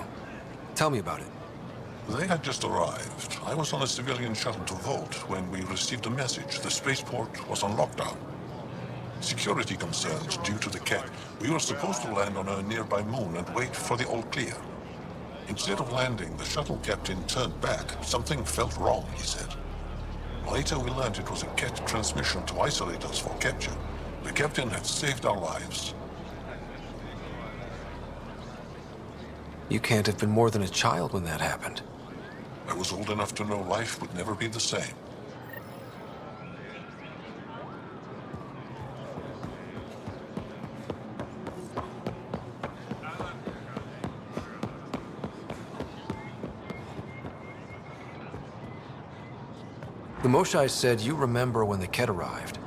Tell me about it. They had just arrived. I was on a civilian shuttle to Volt when we received a message. The spaceport was on lockdown. Security concerns due to the Ket. We were supposed to land on a nearby moon and wait for the all clear. Instead of landing, the shuttle captain turned back. Something felt wrong, he said. Later we learned it was a Ket transmission to isolate us for capture. The captain had saved our lives. You can't have been more than a child when that happened. I was old enough to know life would never be the same. The Moshae said you remember when the Ket arrived.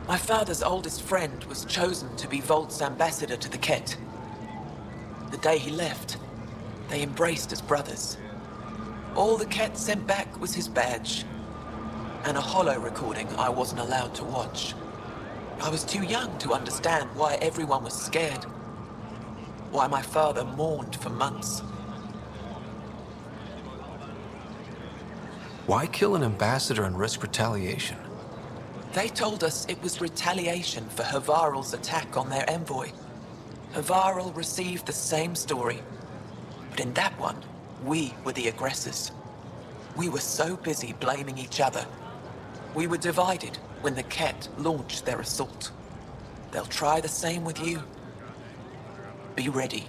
My father's oldest friend was chosen to be Volt's ambassador to the Ket. The day he left, they embraced as brothers. All the Ket sent back was his badge, and a holo recording I wasn't allowed to watch. I was too young to understand why everyone was scared, why my father mourned for months. Why kill an ambassador and risk retaliation? They told us it was retaliation for Havarl's attack on their envoy. Havarl received the same story, but in that one, we were the aggressors. We were so busy blaming each other. We were divided when the Ket launched their assault. They'll try the same with you. Be ready.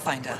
Pathfinder.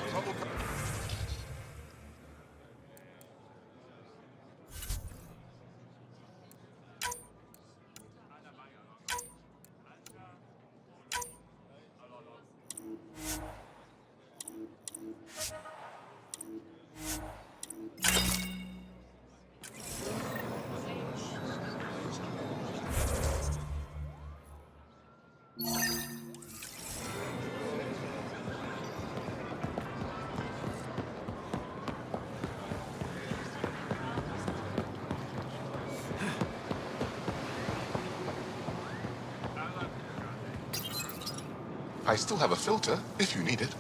I still have a filter, if you need it.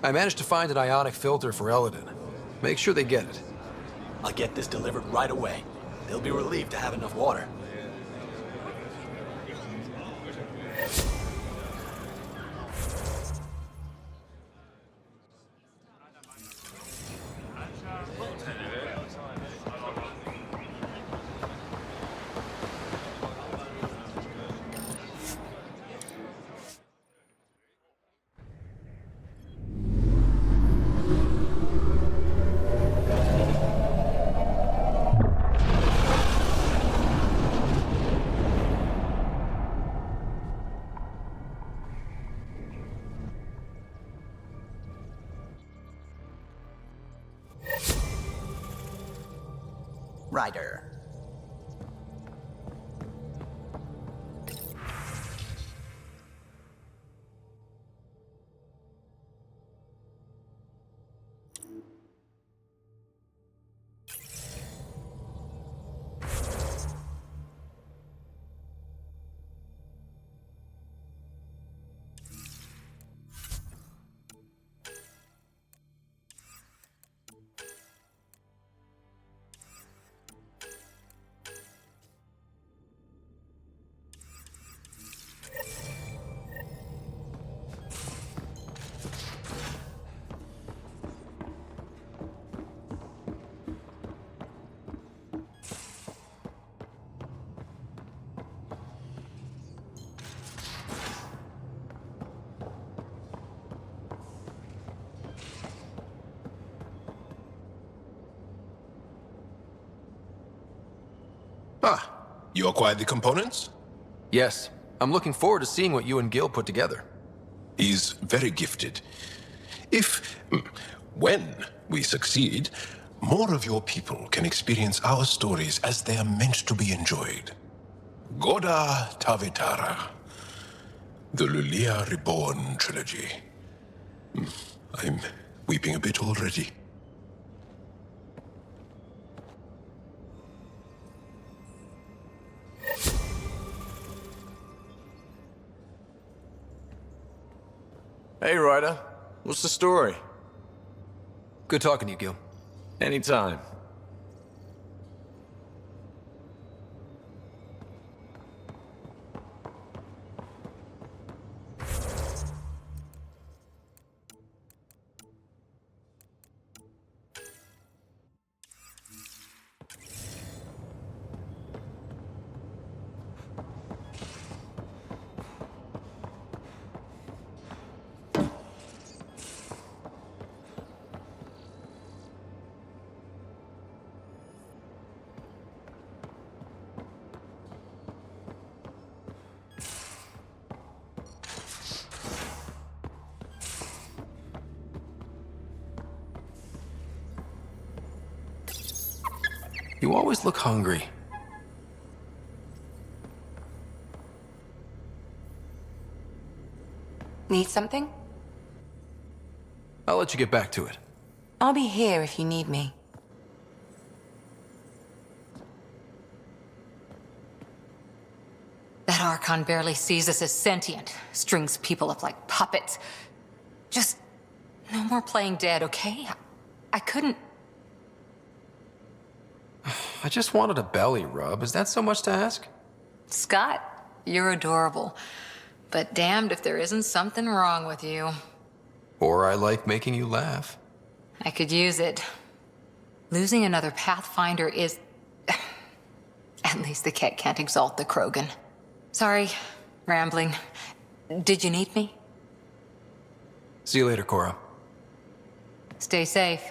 I managed to find an ionic filter for Eladin. Make sure they get it. I'll get this delivered right away. They'll be relieved to have enough water. Ryder. Ah, you acquired the components? Yes. I'm looking forward to seeing what you and Gil put together. He's very gifted. If, when we succeed, more of your people can experience our stories as they are meant to be enjoyed. Goda Tavitara, the Lulia Reborn trilogy. I'm weeping a bit already. Hey, Ryder. What's the story? Good talking to you, Gil. Anytime. You always look hungry. Need something? I'll let you get back to it. I'll be here if you need me. That Archon barely sees us as sentient, strings people up like puppets. Just No more playing dead, okay? I couldn't... I just wanted a belly rub. Is that so much to ask? Scott, you're adorable. But damned if there isn't something wrong with you. Or I like making you laugh. I could use it. Losing another Pathfinder is... At least the Ket can't exalt the Krogan. Sorry, rambling. Did you need me? See you later, Cora. Stay safe.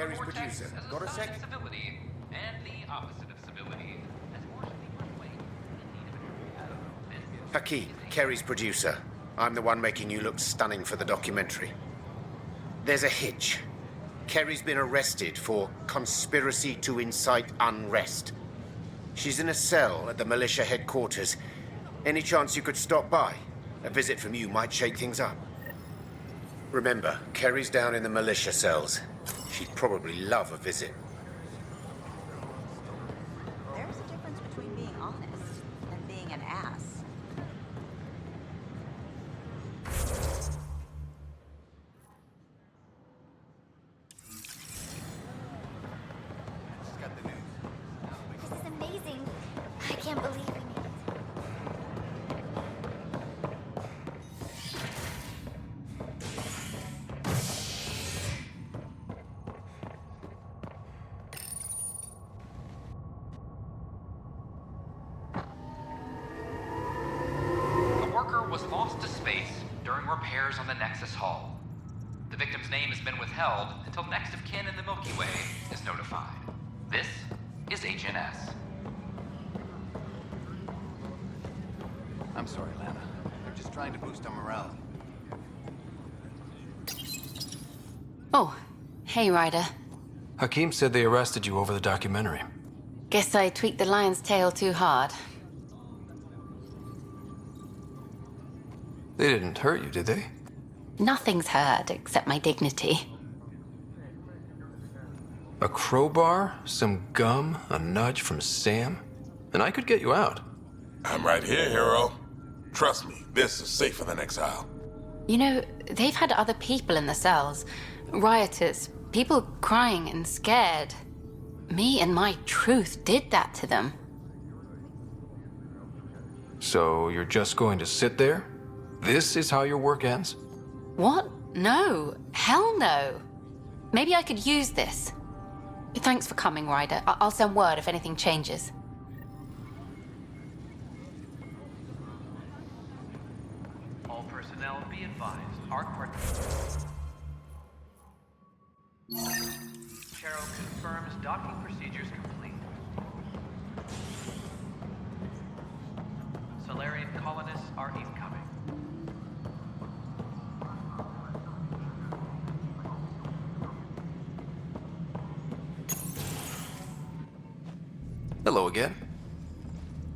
Kerry's producer. Got a sec? Civility and the opposite of civility. Hakeem, Kerry's producer. I'm the one making you look stunning for the documentary. There's a hitch. Kerry's been arrested for conspiracy to incite unrest. She's in a cell at the militia headquarters. Any chance you could stop by? A visit from you might shake things up. Remember, Kerry's down in the militia cells. She'd probably love a visit. There's a difference between being honest and being an ass. This is amazing. I can't believe we made it. The worker was lost to space during repairs on the Nexus hull. The victim's name has been withheld until next of kin in the Milky Way is notified. This is HNS. I'm sorry, Lana. They're just trying to boost our morale. Oh, hey, Ryder. Hakeem said they arrested you over the documentary. Guess I tweaked the lion's tail too hard. They didn't hurt you, did they? Nothing's hurt except my dignity. A crowbar, some gum, a nudge from Sam, and I could get you out. I'm right here, hero. Trust me, this is safer than exile. You know, they've had other people in the cells. Rioters, people crying and scared. Me and my truth did that to them. So you're just going to sit there? This is how your work ends? What? No. Hell no. Maybe I could use this. Thanks for coming, Ryder. I'll send word if anything changes. All personnel be advised. Arc part. Cheryl confirms docking procedures complete. Solarian colonists are incoming. Hello again.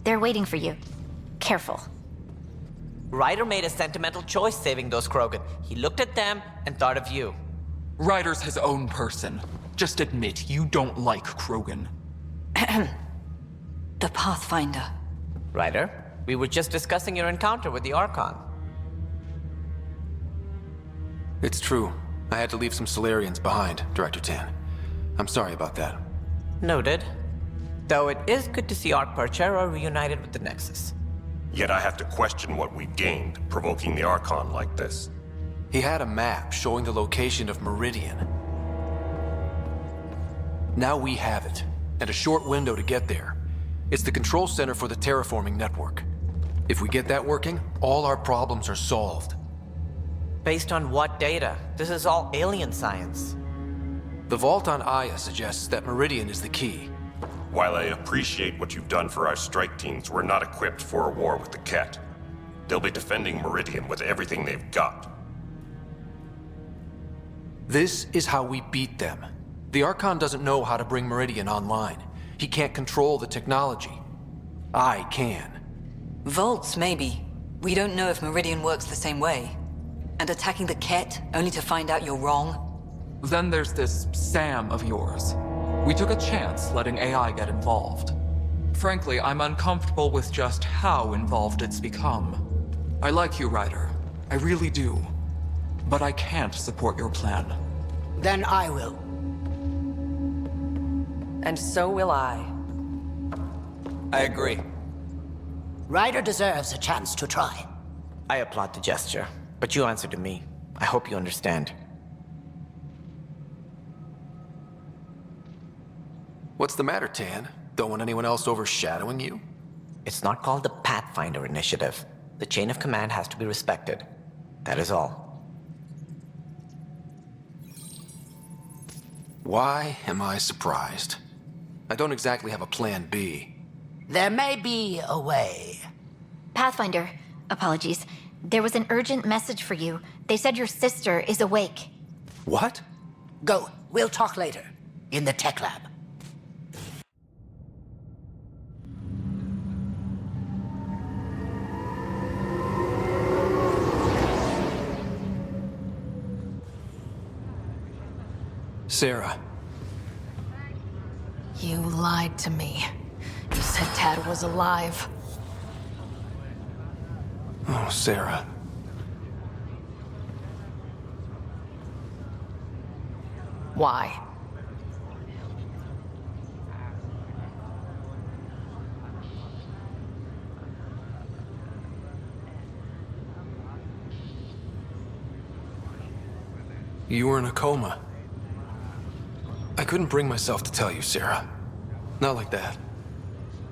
They're waiting for you. Careful. Ryder made a sentimental choice saving those Krogan. He looked at them and thought of you. Ryder's his own person. Just admit you don't like Krogan. The Pathfinder. Ryder, we were just discussing your encounter with the Archon. It's true. I had to leave some Solarians behind, Director Tan. I'm sorry about that. Noted. Though it is good to see Arc Parchero reunited with the Nexus. Yet I have to question what we gained, provoking the Archon like this. He had a map showing the location of Meridian. Now we have it, and a short window to get there. It's the control center for the terraforming network. If we get that working, all our problems are solved. Based on what data? This is all alien science. The vault on Aya suggests that Meridian is the key. While I appreciate what you've done for our strike teams, we're not equipped for a war with the Ket. They'll be defending Meridian with everything they've got. This is how we beat them. The Archon doesn't know how to bring Meridian online. He can't control the technology. I can. Vaults, maybe. We don't know if Meridian works the same way. And attacking the Ket, only to find out you're wrong? Then there's this Sam of yours. We took a chance letting AI get involved. Frankly, I'm uncomfortable with just how involved it's become. I like you, Ryder. I really do. But I can't support your plan. Then I will. And so will I. I agree. Ryder deserves a chance to try. I applaud the gesture, but you answered to me. I hope you understand. What's the matter, Tan? Don't want anyone else overshadowing you? It's not called the Pathfinder Initiative. The chain of command has to be respected. That is all. Why am I surprised? I don't exactly have a plan B. There may be a way. Pathfinder, apologies. There was an urgent message for you. They said your sister is awake. What? Go. We'll talk later. In the tech lab. Sarah. You lied to me. You said Dad was alive. Oh, Sarah. Why? You were in a coma. I couldn't bring myself to tell you, Sarah. Not like that.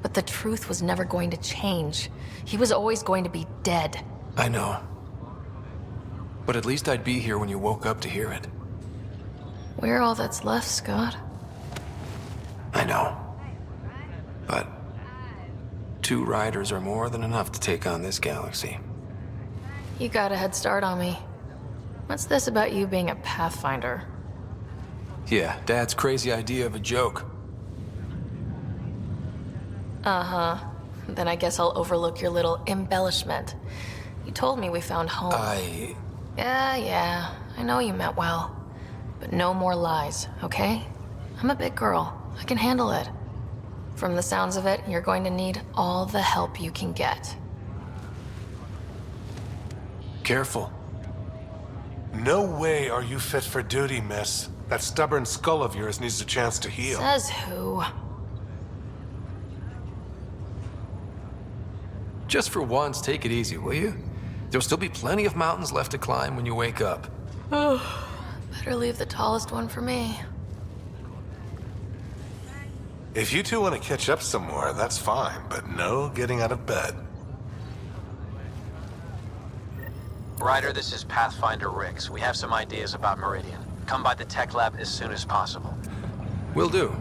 But the truth was never going to change. He was always going to be dead. I know. But at least I'd be here when you woke up to hear it. We're all that's left, Scott. I know. But 2 riders are more than enough to take on this galaxy. You got a head start on me. What's this about you being a Pathfinder? Yeah, Dad's crazy idea of a joke. Uh-huh. Then I guess I'll overlook your little embellishment. You told me we found home. Yeah, I know you meant well. But no more lies, okay? I'm a big girl. I can handle it. From the sounds of it, you're going to need all the help you can get. Careful. No way are you fit for duty, miss. That stubborn skull of yours needs a chance to heal. Says who? Just for once, take it easy, will you? There'll still be plenty of mountains left to climb when you wake up. Oh, better leave the tallest one for me. If you two want to catch up some more, that's fine, but no getting out of bed. Ryder, this is Pathfinder Rix. We have some ideas about Meridian. Come by the tech lab as soon as possible. Will do.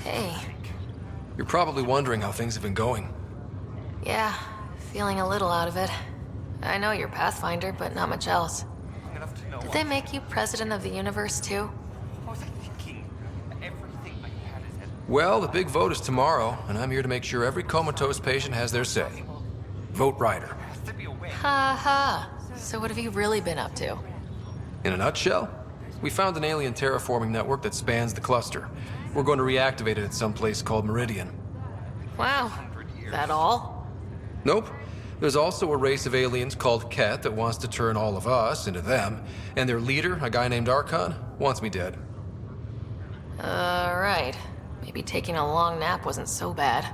Hey. You're probably wondering how things have been going. Yeah, feeling a little out of it. I know you're Pathfinder, but not much else. Did they make you president of the universe, too? Well, the big vote is tomorrow, and I'm here to make sure every comatose patient has their say. Vote Ryder. Ha ha. So what have you really been up to? In a nutshell, we found an alien terraforming network that spans the cluster. We're going to reactivate it at some place called Meridian. Wow. That all? Nope. There's also a race of aliens called Ket that wants to turn all of us into them, and their leader, a guy named Archon, wants me dead. Right. Maybe taking a long nap wasn't so bad.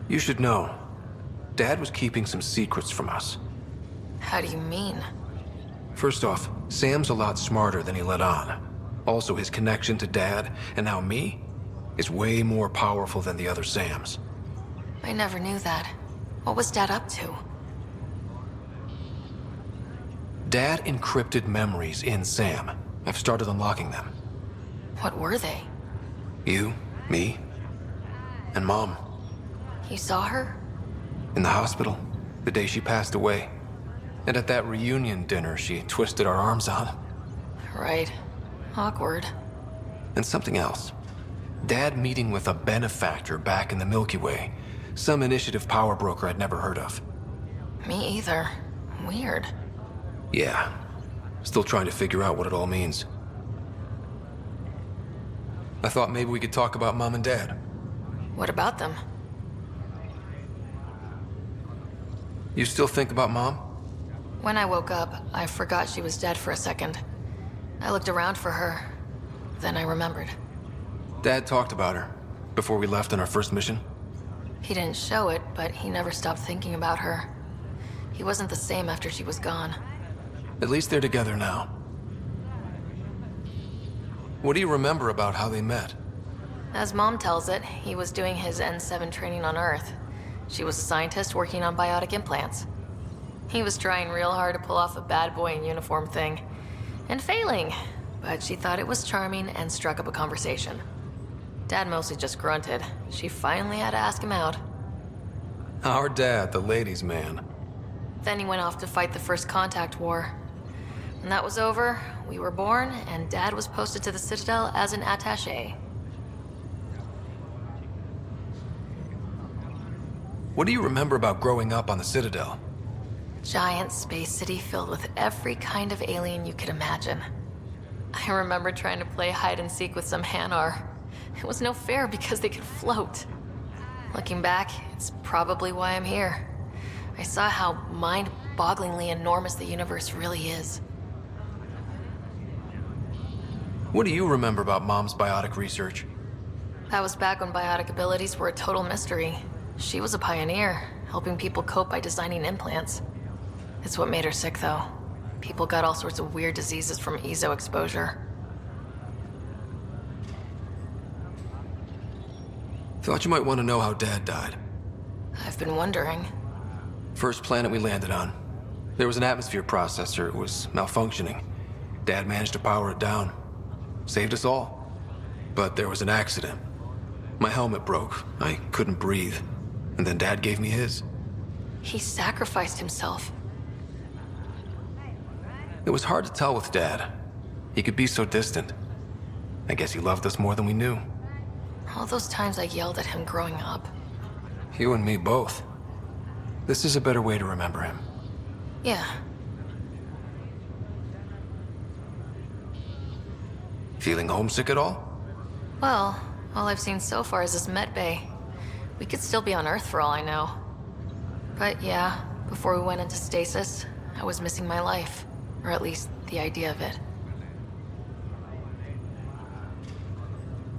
You should know, Dad was keeping some secrets from us. How do you mean? First off, Sam's a lot smarter than he let on. Also, his connection to Dad, and now me, is way more powerful than the other Sams. I never knew that. What was Dad up to? Dad encrypted memories in Sam. I've started unlocking them. What were they? You, me, and Mom. You saw her? In the hospital, the day she passed away. And at that reunion dinner she twisted our arms on. Right. Awkward. And something else. Dad meeting with a benefactor back in the Milky Way. Some initiative power broker I'd never heard of. Me either. Weird. Yeah. Still trying to figure out what it all means. I thought maybe we could talk about Mom and Dad. What about them? You still think about Mom? When I woke up, I forgot she was dead for a second. I looked around for her. Then I remembered. Dad talked about her before we left on our first mission. He didn't show it, but he never stopped thinking about her. He wasn't the same after she was gone. At least they're together now. What do you remember about how they met? As Mom tells it, he was doing his N7 training on Earth. She was a scientist working on biotic implants. He was trying real hard to pull off a bad boy in uniform thing, and failing, but she thought it was charming and struck up a conversation. Dad mostly just grunted. She finally had to ask him out. Our dad, the ladies' man. Then he went off to fight the First Contact War. When that was over, we were born, and Dad was posted to the Citadel as an attaché. What do you remember about growing up on the Citadel? Giant space city filled with every kind of alien you could imagine. I remember trying to play hide and seek with some Hanar. It was no fair because they could float. Looking back, it's probably why I'm here. I saw how mind-bogglingly enormous the universe really is. What do you remember about Mom's biotic research? That was back when biotic abilities were a total mystery. She was a pioneer, helping people cope by designing implants. It's what made her sick, though. People got all sorts of weird diseases from ESO exposure. Thought you might want to know how Dad died. I've been wondering. First planet we landed on. There was an atmosphere processor. It was malfunctioning. Dad managed to power it down. Saved us all. But there was an accident. My helmet broke. I couldn't breathe. And then Dad gave me his. He sacrificed himself. It was hard to tell with Dad. He could be so distant. I guess he loved us more than we knew. All those times I yelled at him growing up. You and me both. This is a better way to remember him. Yeah. Feeling homesick at all? Well, all I've seen so far is this med bay. We could still be on Earth for all I know. But yeah, before we went into stasis, I was missing my life. Or at least the idea of it.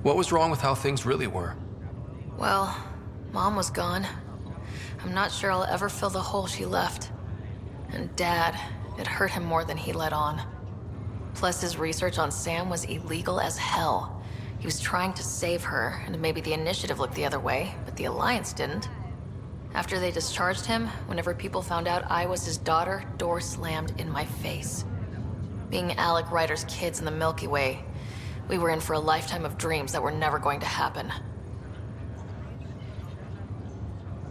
What was wrong with how things really were? Well, Mom was gone. I'm not sure I'll ever fill the hole she left. And Dad, it hurt him more than he let on. Plus, his research on Sam was illegal as hell. He was trying to save her, and maybe the Initiative looked the other way, but the Alliance didn't. After they discharged him, whenever people found out I was his daughter, doors slammed in my face. Being Alec Ryder's kids in the Milky Way, we were in for a lifetime of dreams that were never going to happen.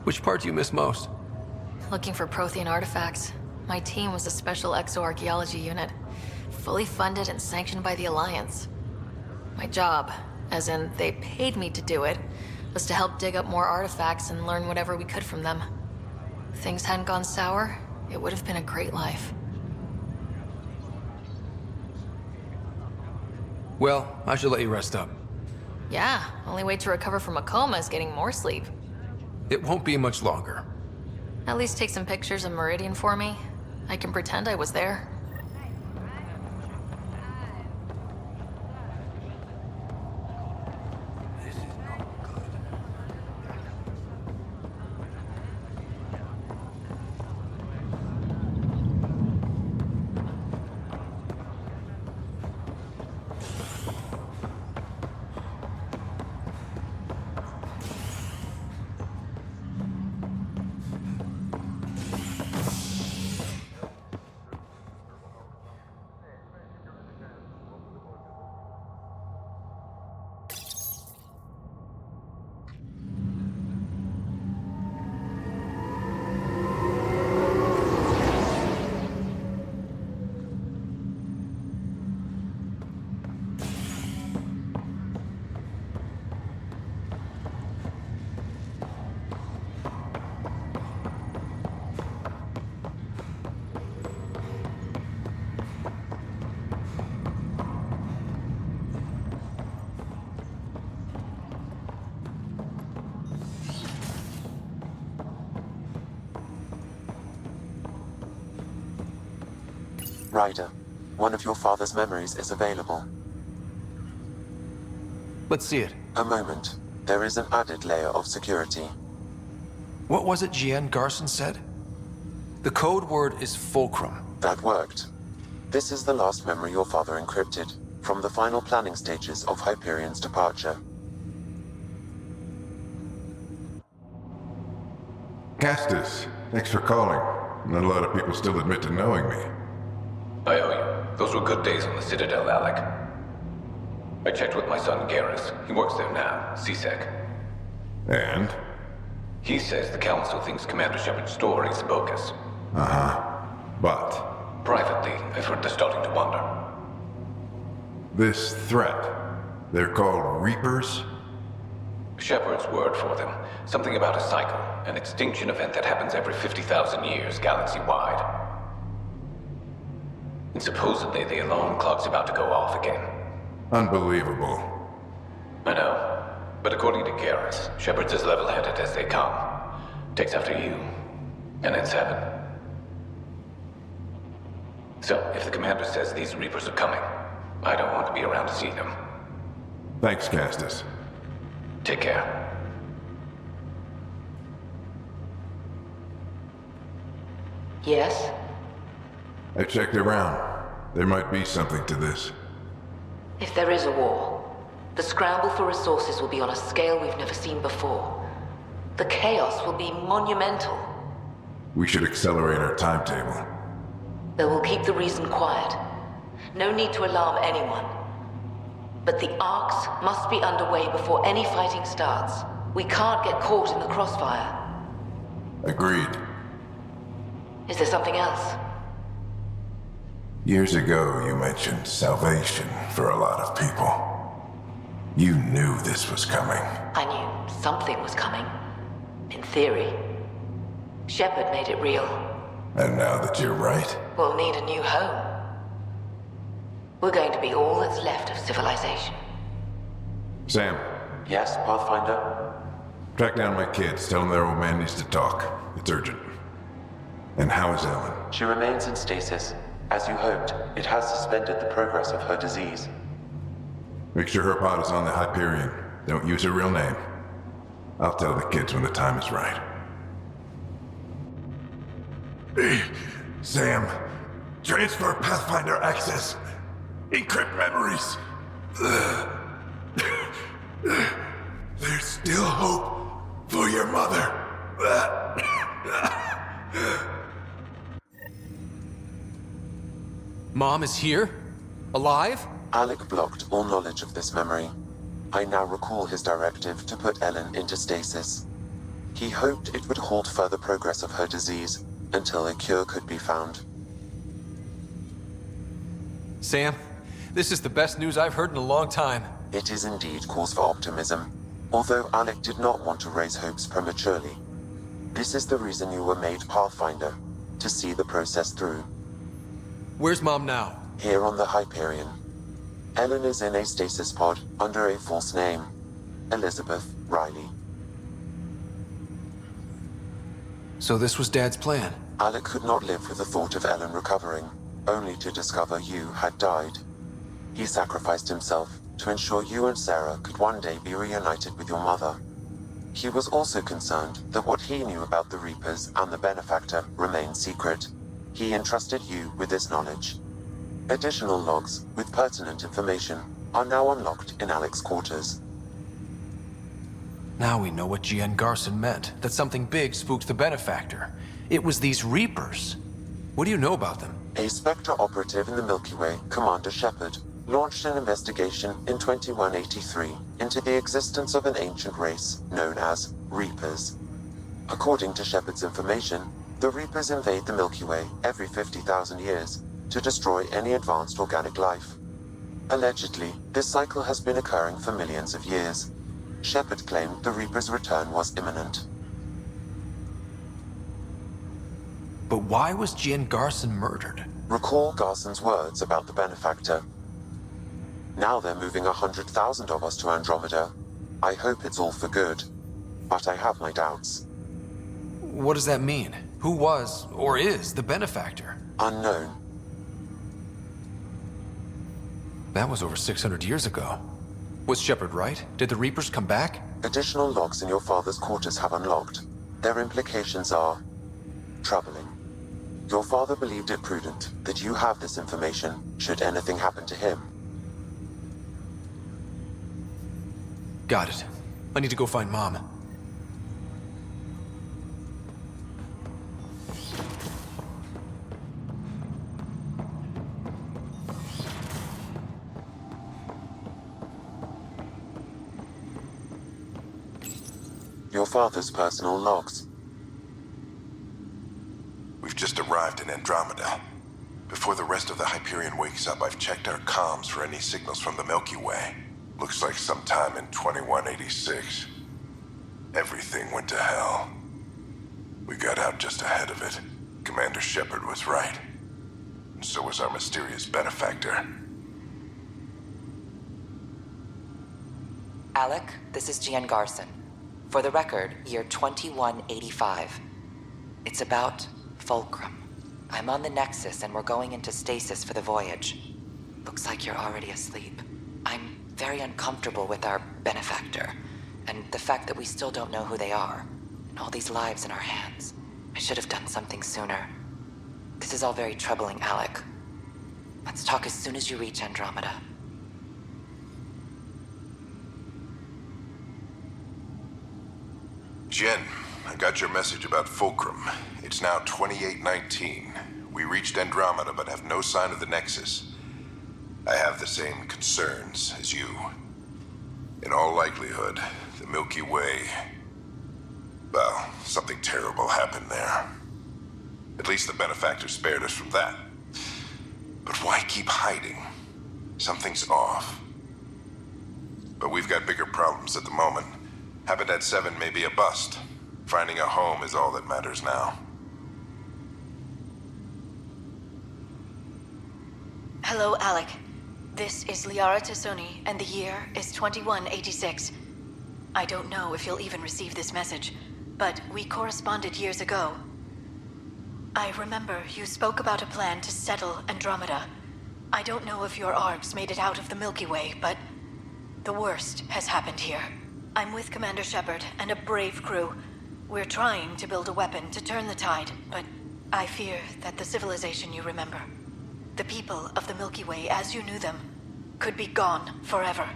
Which part do you miss most? Looking for Prothean artifacts. My team was a special exoarchaeology unit, fully funded and sanctioned by the Alliance. My job, as in they paid me to do it, was to help dig up more artifacts and learn whatever we could from them. If things hadn't gone sour, it would have been a great life. Well, I should let you rest up. Yeah, only way to recover from a coma is getting more sleep. It won't be much longer. At least take some pictures of Meridian for me. I can pretend I was there. Ryder, one of your father's memories is available. Let's see it. A moment. There is an added layer of security. What was it Jian Garson said? The code word is Fulcrum. That worked. This is the last memory your father encrypted, from the final planning stages of Hyperion's departure. Castus, thanks for calling. Not a lot of people still admit to knowing me. I owe you. Those were good days on the Citadel, Alec. I checked with my son Garrus. He works there now, CSEC. And? He says the Council thinks Commander Shepard's story is bogus. Uh-huh. But? Privately, I've heard they're starting to wonder. This threat, they're called Reapers? Shepard's word for them. Something about a cycle, an extinction event that happens every 50,000 years, galaxy-wide. And supposedly the alarm clock's about to go off again. Unbelievable. I know. But according to Garrus, Shepard's as level-headed as they come. Takes after you. And it's heaven. So, if the commander says these Reapers are coming, I don't want to be around to see them. Thanks, Castus. Take care. Yes? I checked around. There might be something to this. If there is a war, the scramble for resources will be on a scale we've never seen before. The chaos will be monumental. We should accelerate our timetable. They will keep the reason quiet. No need to alarm anyone. But the arcs must be underway before any fighting starts. We can't get caught in the crossfire. Agreed. Is there something else? Years ago, you mentioned salvation for a lot of people. You knew this was coming. I knew something was coming. In theory. Shepard made it real. And now that you're right, We'll need a new home. We're going to be all that's left of civilization. Sam. Yes, Pathfinder? Track down my kids. Tell them their old man needs to talk. It's urgent. And how is Ellen? She remains in stasis. As you hoped, it has suspended the progress of her disease. Make sure her pod is on the Hyperion. Don't use her real name. I'll tell the kids when the time is right. Sam, transfer Pathfinder access. Encrypt memories. There's still hope for your mother. Mom is here? Alive? Alec blocked all knowledge of this memory. I now recall his directive to put Ellen into stasis. He hoped it would halt further progress of her disease until a cure could be found. Sam, this is the best news I've heard in a long time. It is indeed cause for optimism, although Alec did not want to raise hopes prematurely. This is the reason you were made Pathfinder, to see the process through. Where's Mom now? Here on the Hyperion. Ellen is in a stasis pod under a false name. Elizabeth Riley. So this was Dad's plan? Alec could not live with the thought of Ellen recovering, only to discover you had died. He sacrificed himself to ensure you and Sarah could one day be reunited with your mother. He was also concerned that what he knew about the Reapers and the Benefactor remained secret. He entrusted you with this knowledge. Additional logs with pertinent information are now unlocked in Alec's quarters. Now we know what GN Garson meant, that something big spooked the Benefactor. It was these Reapers. What do you know about them? A Spectre operative in the Milky Way, Commander Shepard, launched an investigation in 2183 into the existence of an ancient race known as Reapers. According to Shepard's information, the Reapers invade the Milky Way every 50,000 years to destroy any advanced organic life. Allegedly, this cycle has been occurring for millions of years. Shepard claimed the Reaper's return was imminent. But why was GN Garson murdered? Recall Garson's words about the Benefactor. Now they're moving 100,000 of us to Andromeda. I hope it's all for good, but I have my doubts. What does that mean? Who was, or is, the Benefactor? Unknown. That was over 600 years ago. Was Shepard right? Did the Reapers come back? Additional logs in your father's quarters have unlocked. Their implications are troubling. Your father believed it prudent that you have this information should anything happen to him. Got it. I need to go find Mom. your father's personal logs. We've just arrived in Andromeda. Before the rest of the Hyperion wakes up, I've checked our comms for any signals from the Milky Way. Looks like sometime in 2186. Everything went to hell. We got out just ahead of it. Commander Shepard was right. And so was our mysterious benefactor. Alec, this is Gian Garson. For the record, year 2185. It's about Fulcrum. I'm on the Nexus and we're going into stasis for the voyage. Looks like you're already asleep. I'm very uncomfortable with our benefactor, and the fact that we still don't know who they are, and all these lives in our hands. I should have done something sooner. This is all very troubling, Alec. Let's talk as soon as you reach Andromeda. Jen, I got your message about Fulcrum. It's now 2819. We reached Andromeda but have no sign of the Nexus. I have the same concerns as you. In all likelihood, the Milky Way... well, something terrible happened there. At least the benefactor spared us from that. But why keep hiding? Something's off. But we've got bigger problems at the moment. Habitat 7 may be a bust. Finding a home is all that matters now. Hello, Alec. This is Liara Tassoni, and the year is 2186. I don't know if you'll even receive this message, but we corresponded years ago. I remember you spoke about a plan to settle Andromeda. I don't know if your arcs made it out of the Milky Way, but the worst has happened here. I'm with Commander Shepard and a brave crew. We're trying to build a weapon to turn the tide, but I fear that the civilization you remember, the people of the Milky Way as you knew them, could be gone forever.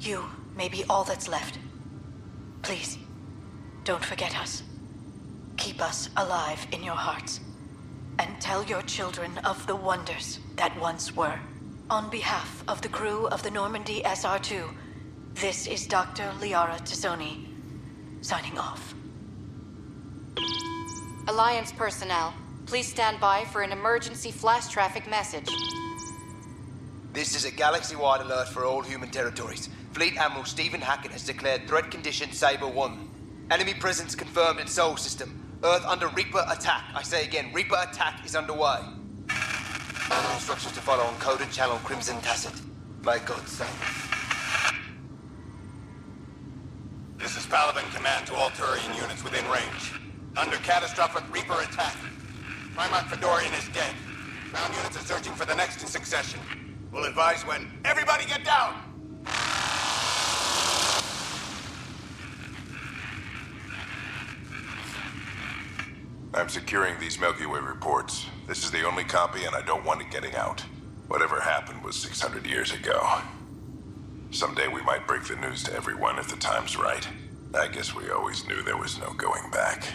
You may be all that's left. Please, don't forget us. Keep us alive in your hearts. And tell your children of the wonders that once were. On behalf of the crew of the Normandy SR2, this is Dr. Liara Tassoni, signing off. Alliance personnel, please stand by for an emergency flash traffic message. This is a galaxy-wide alert for all human territories. Fleet Admiral Stephen Hackett has declared threat condition Saber 1. Enemy presence confirmed in Sol system. Earth under Reaper attack. I say again, Reaper attack is underway. Instructions to follow on coded channel Crimson Tacit. May God save. This is Paladin Command to all Turian units within range. Under catastrophic Reaper attack. Primarch Fedorian is dead. Ground units are searching for the next in succession. We'll advise when. Everybody get down! I'm securing these Milky Way reports. This is the only copy and I don't want it getting out. Whatever happened was 600 years ago. Someday we might break the news to everyone if the time's right. I guess we always knew there was no going back.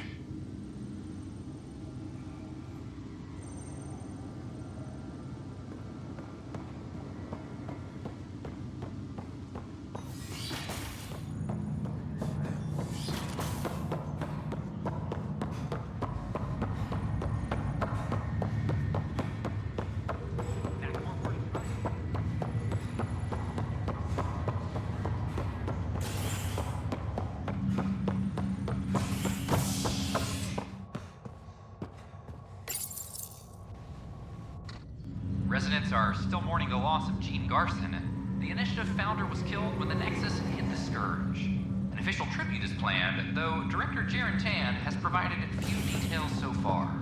Residents are still mourning the loss of Gene Garson. The Initiative founder was killed when the Nexus hit the Scourge. An official tribute is planned, though Director Jaren Tan has provided few details so far.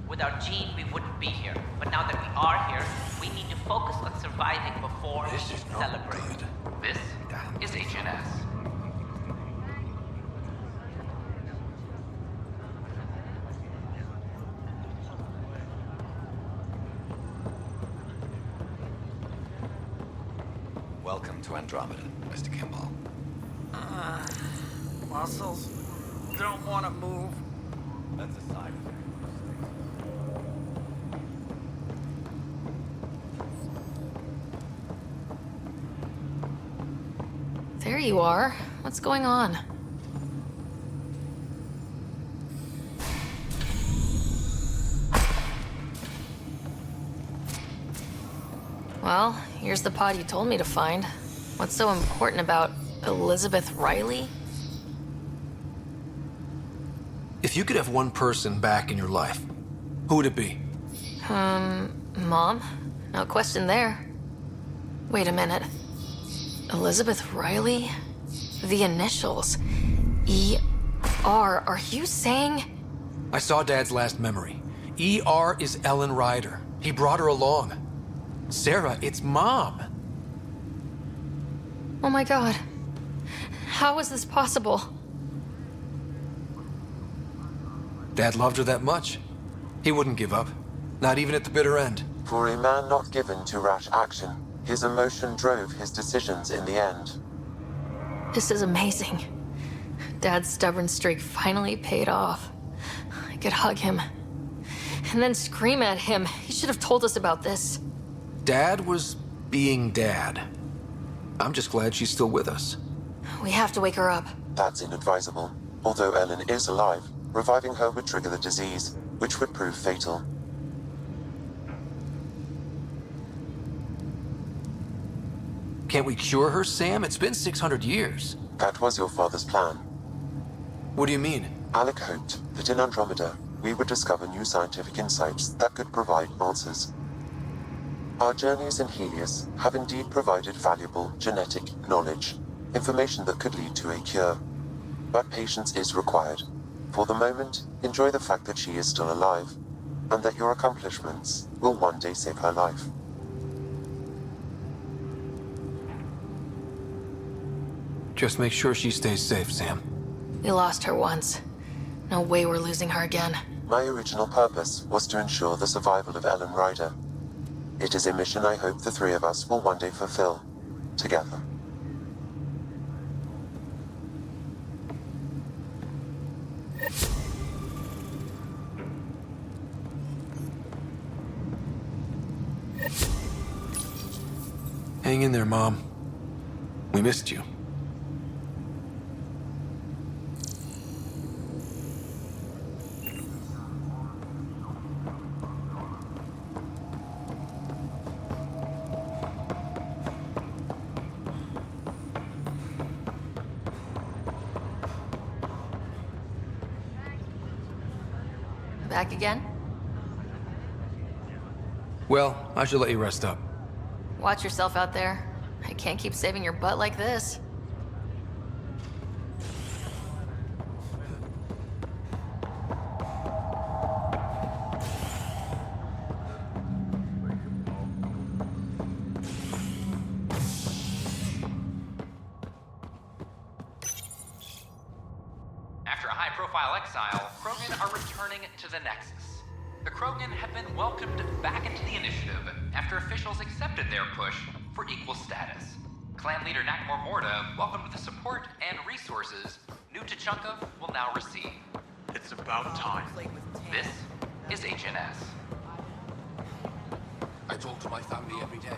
Without Gene, we wouldn't be here. But now that we are here, we need to focus on surviving before we celebrate. This is HNS. Welcome to Andromeda, Mr. Kimball. Muscles don't want to move. That's a side effect. There you are. What's going on? Well, here's the pod you told me to find. What's so important about Elizabeth Riley? If you could have one person back in your life, who would it be? Mom? No question there. Wait a minute. Elizabeth Riley? The initials. E.R. Are you saying? I saw Dad's last memory. E.R. is Ellen Ryder. He brought her along. Sarah, it's Mom. Oh my god. How is this possible? Dad loved her that much. He wouldn't give up. Not even at the bitter end. For a man not given to rash action, his emotion drove his decisions in the end. This is amazing. Dad's stubborn streak finally paid off. I could hug him. And then scream at him. He should have told us about this. Dad was being Dad. I'm just glad she's still with us. We have to wake her up. That's inadvisable. Although Ellen is alive, reviving her would trigger the disease, which would prove fatal. Can't we cure her, Sam? It's been 600 years. That was your father's plan. What do you mean? Alec hoped that in Andromeda, we would discover new scientific insights that could provide answers. Our journeys in Helios have indeed provided valuable genetic knowledge, information that could lead to a cure. But patience is required. For the moment, enjoy the fact that she is still alive, and that your accomplishments will one day save her life. Just make sure she stays safe, Sam. We lost her once. No way we're losing her again. My original purpose was to ensure the survival of Ellen Ryder. It is a mission I hope the three of us will one day fulfill, together. Hang in there, Mom. We missed you. Back again? Well, I should let you rest up. Watch yourself out there. I can't keep saving your butt like this. After a high-profile exile, Krogan are returning to the Nexus. The Krogan have been welcomed back into the initiative after officials accepted their push for equal status. Clan leader Nakmor Morda welcomed the support and resources New Tachanka will now receive. It's about time. This is HNS. I talk to my family every day.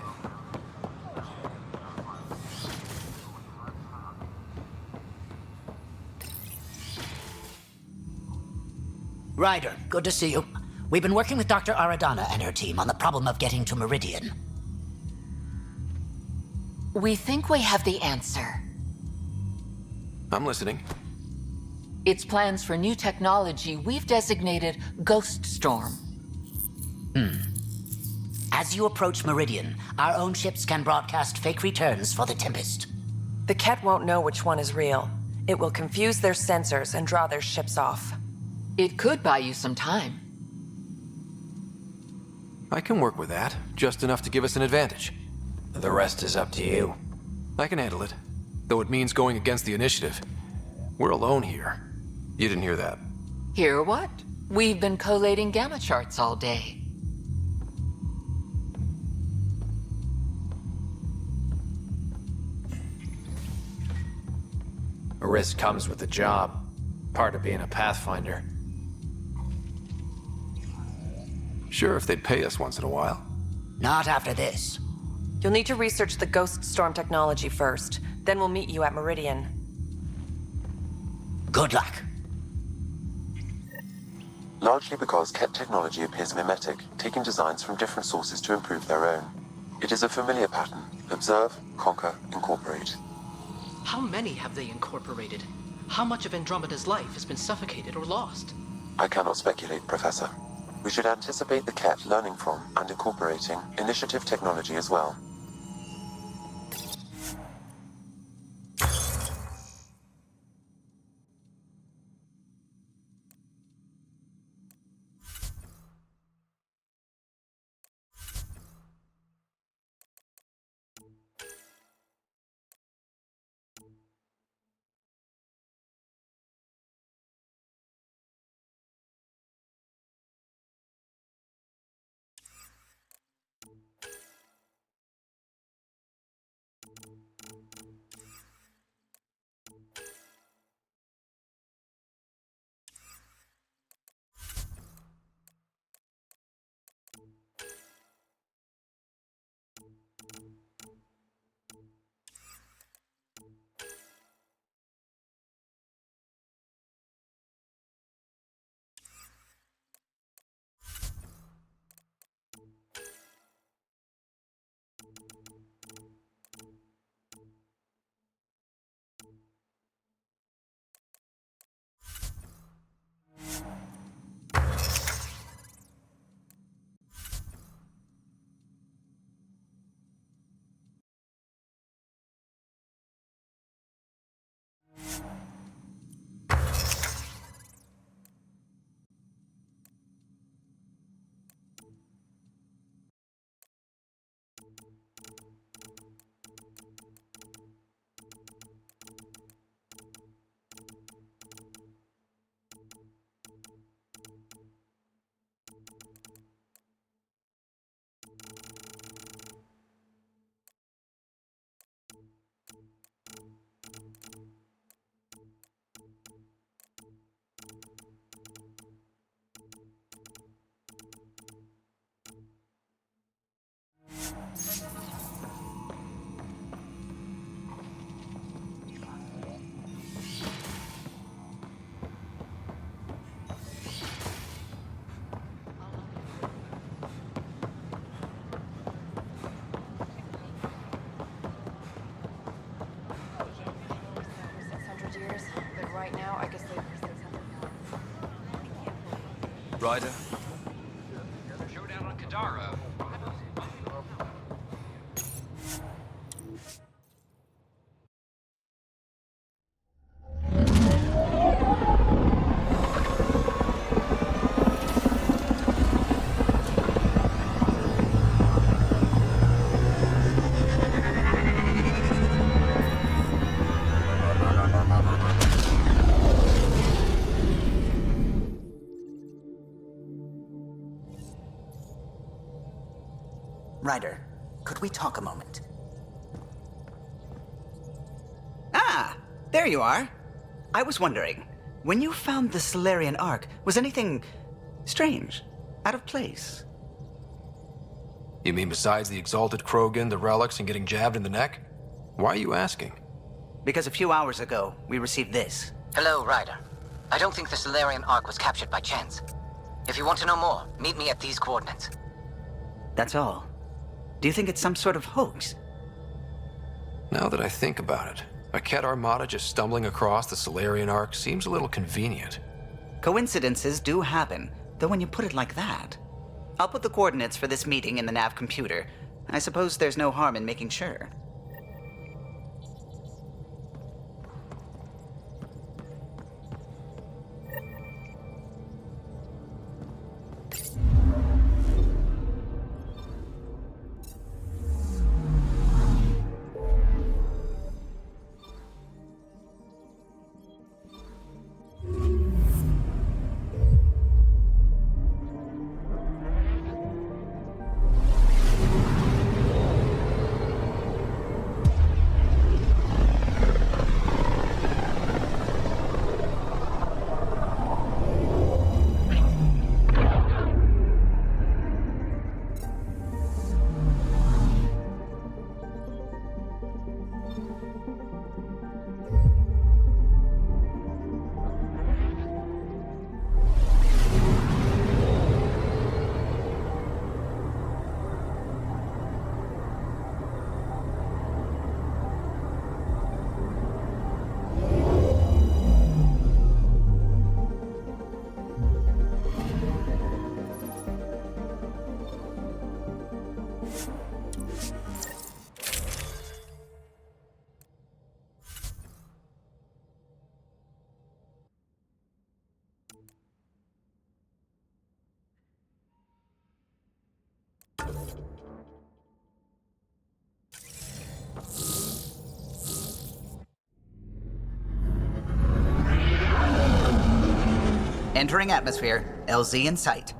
Ryder, good to see you. We've been working with Dr. Aradana and her team on the problem of getting to Meridian. We think we have the answer. I'm listening. It's plans for new technology we've designated Ghost Storm. As you approach Meridian, our own ships can broadcast fake returns for the Tempest. The Ket won't know which one is real. It will confuse their sensors and draw their ships off. It could buy you some time. I can work with that, just enough to give us an advantage. The rest is up to you. I can handle it, though it means going against the initiative. We're alone here. You didn't hear that. Hear what? We've been collating gamma charts all day. A risk comes with the job. Part of being a Pathfinder. Sure, if they'd pay us once in a while. Not after this. You'll need to research the Ghost Storm technology first. Then we'll meet you at Meridian. Good luck. Largely because Ket technology appears mimetic, taking designs from different sources to improve their own. It is a familiar pattern. Observe, conquer, incorporate. How many have they incorporated? How much of Andromeda's life has been suffocated or lost? I cannot speculate, Professor. We should anticipate the Ket learning from and incorporating initiative technology as well. Ryder? Showdown on Kadara. Ryder, could we talk a moment? Ah, there you are. I was wondering, when you found the Solarian Ark, was anything strange, out of place? You mean besides the exalted Krogan, the relics, and getting jabbed in the neck? Why are you asking? Because a few hours ago, we received this. Hello, Ryder. I don't think the Solarian Ark was captured by chance. If you want to know more, meet me at these coordinates. That's all. Do you think it's some sort of hoax? Now that I think about it, a Ket armada just stumbling across the Solarian Ark seems a little convenient. Coincidences do happen, though when you put it like that. I'll put the coordinates for this meeting in the nav computer. I suppose there's no harm in making sure. Entering atmosphere. LZ in sight.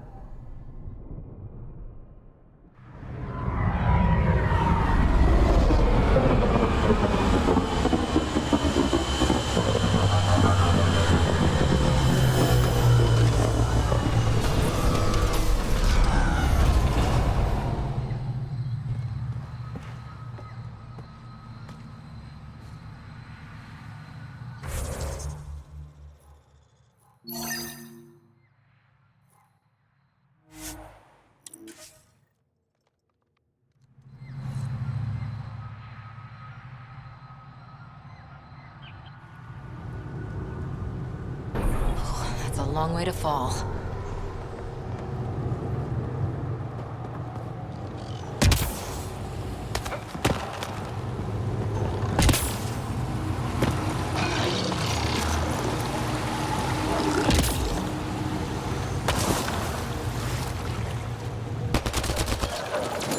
That's a long way to fall.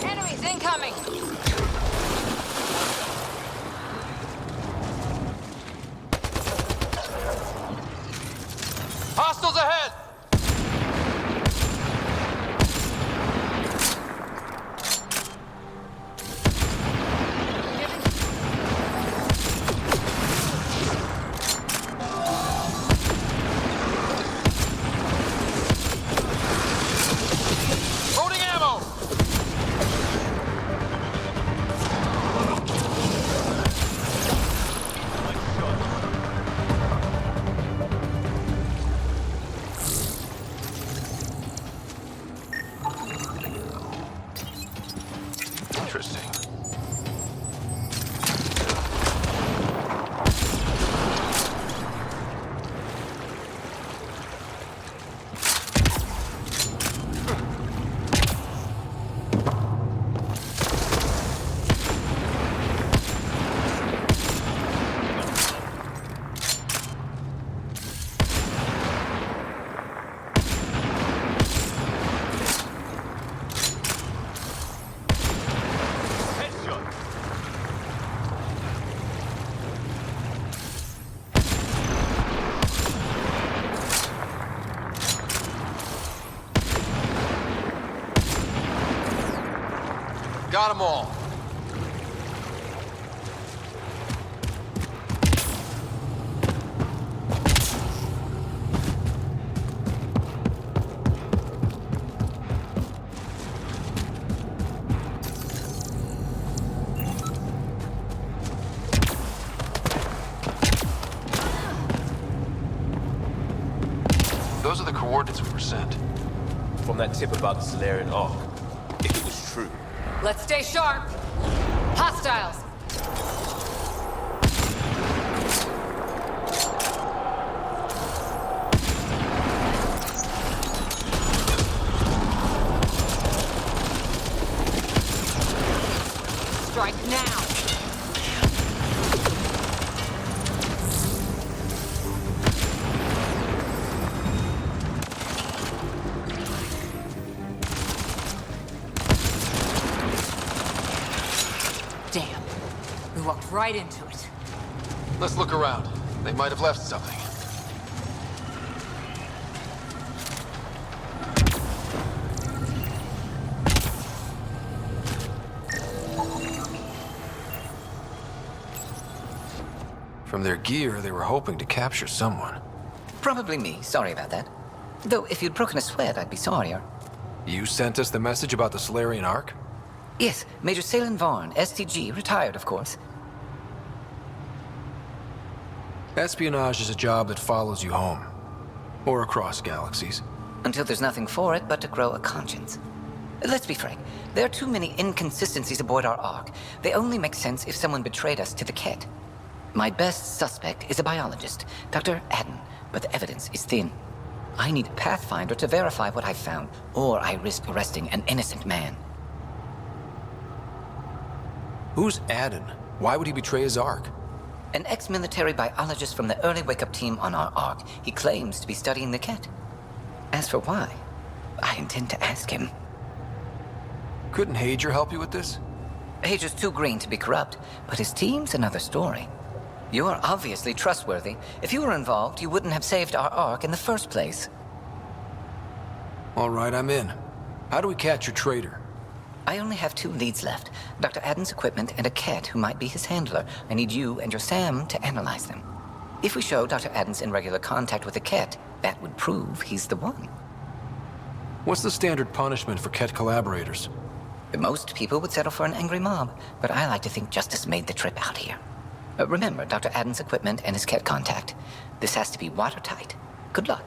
Enemies incoming! Hostiles ahead! Loading ammo! Interesting. Got them all. Those are the coordinates we were sent. From that tip about the Solarian Ark. If it was true. Let's stay sharp! Hostiles! Strike now! Damn. We walked right into it. Let's look around. They might have left something. From their gear, they were hoping to capture someone. Probably me. Sorry about that. Though, if you'd broken a sweat, I'd be sorrier. You sent us the message about the Solarian Ark? Yes, Major Salin Vaughn, STG, retired, of course. Espionage is a job that follows you home. Or across galaxies. Until there's nothing for it but to grow a conscience. Let's be frank. There are too many inconsistencies aboard our Ark. They only make sense if someone betrayed us to the Ket. My best suspect is a biologist, Dr. Adden, but the evidence is thin. I need a Pathfinder to verify what I've found, or I risk arresting an innocent man. Who's Adden? Why would he betray his Ark? An ex-military biologist from the early wake-up team on our Ark. He claims to be studying the Ket. As for why, I intend to ask him. Couldn't Hager help you with this? Hager's too green to be corrupt, but his team's another story. You are obviously trustworthy. If you were involved, you wouldn't have saved our Ark in the first place. All right, I'm in. How do we catch your traitor? I only have 2 leads left. Dr. Adden's equipment and a Ket who might be his handler. I need you and your Sam to analyze them. If we show Dr. Adden's in regular contact with a Ket, that would prove he's the one. What's the standard punishment for Ket collaborators? Most people would settle for an angry mob, but I like to think justice made the trip out here. Remember Dr. Adden's equipment and his Ket contact. This has to be watertight. Good luck.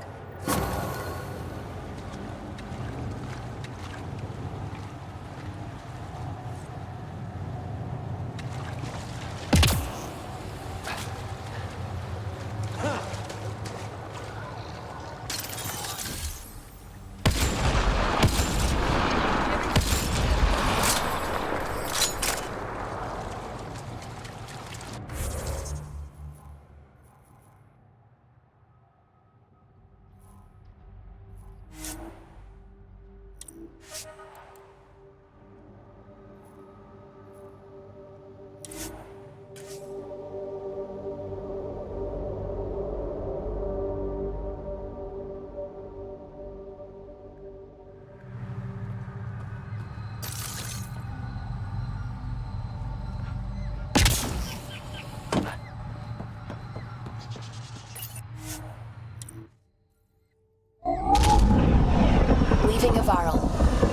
Leaving a Varl.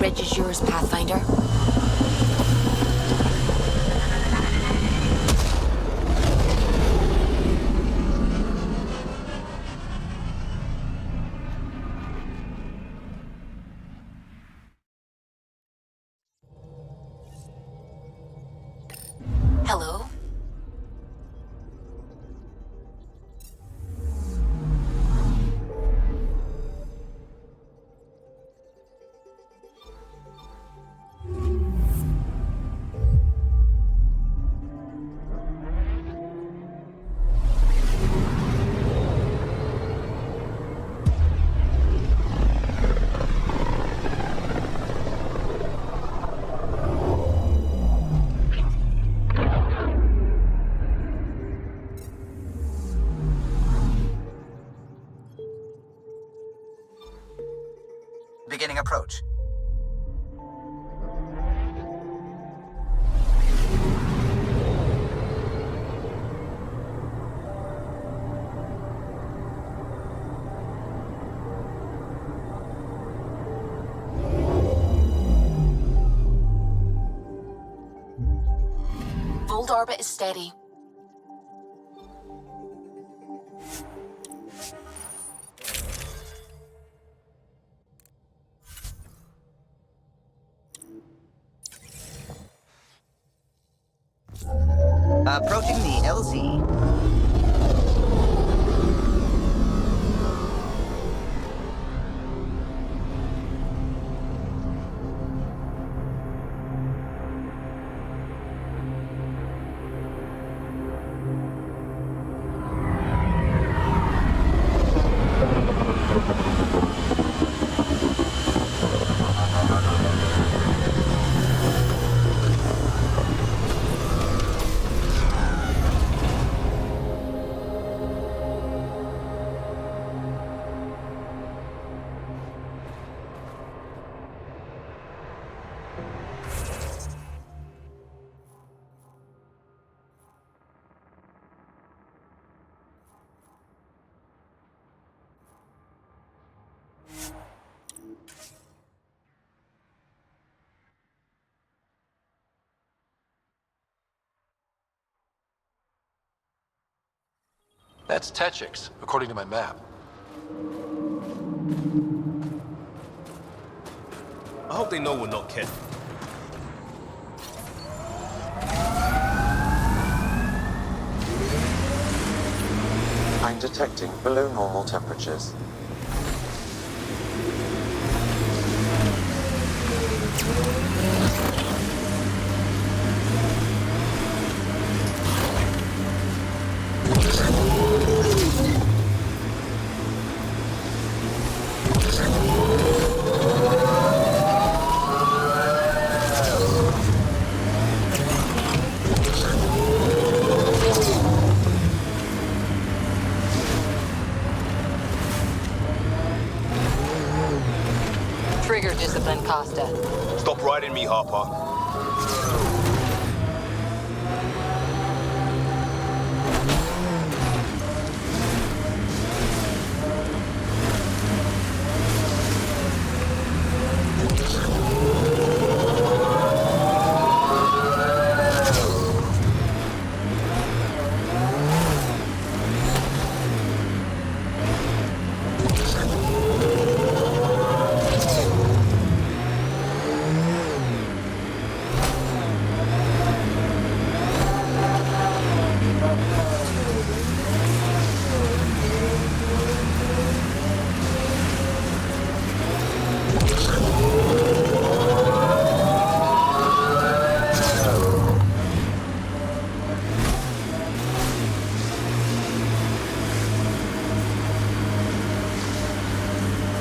Reg is yours, Pathfinder. Hello? Beginning approach. Bold orbit is steady. Approaching the LZ. That's Techix, according to my map. I hope they know we're not Ket. I'm detecting below normal temperatures. Join me, Harper.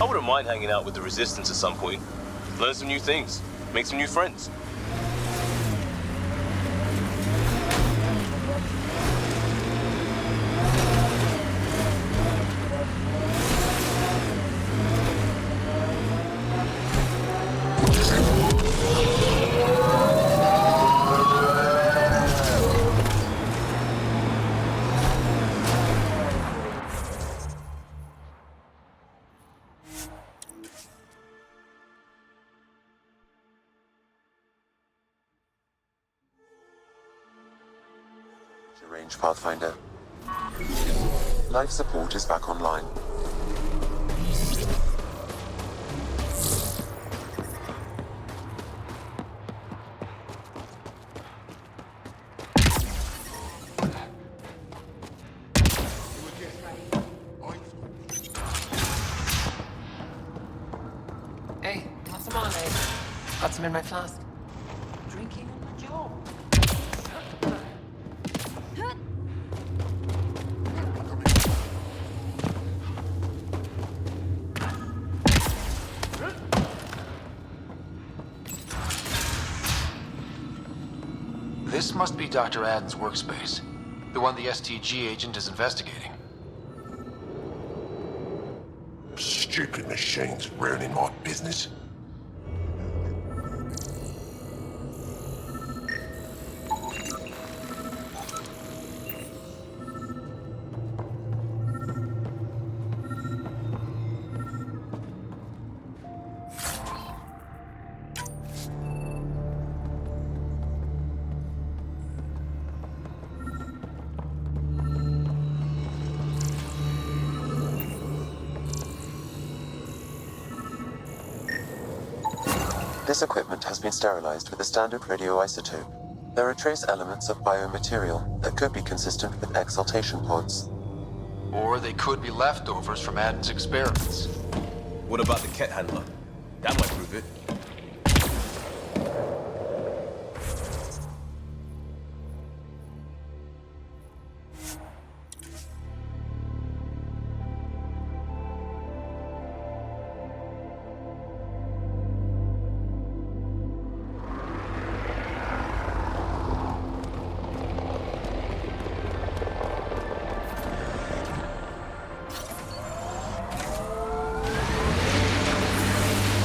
I wouldn't mind hanging out with the Resistance at some point. Learn some new things. Make some new friends. Range Pathfinder. Life support is back online. Hey, want some on, eh? Got some in my flask. Drinking on the job. This must be Dr. Aden's workspace. The one the STG agent is investigating. Stupid machines ruining my business. This equipment has been sterilized with a standard radioisotope. There are trace elements of biomaterial that could be consistent with exaltation pods. Or they could be leftovers from Aden's experiments. What about the Ket handler? That might prove it.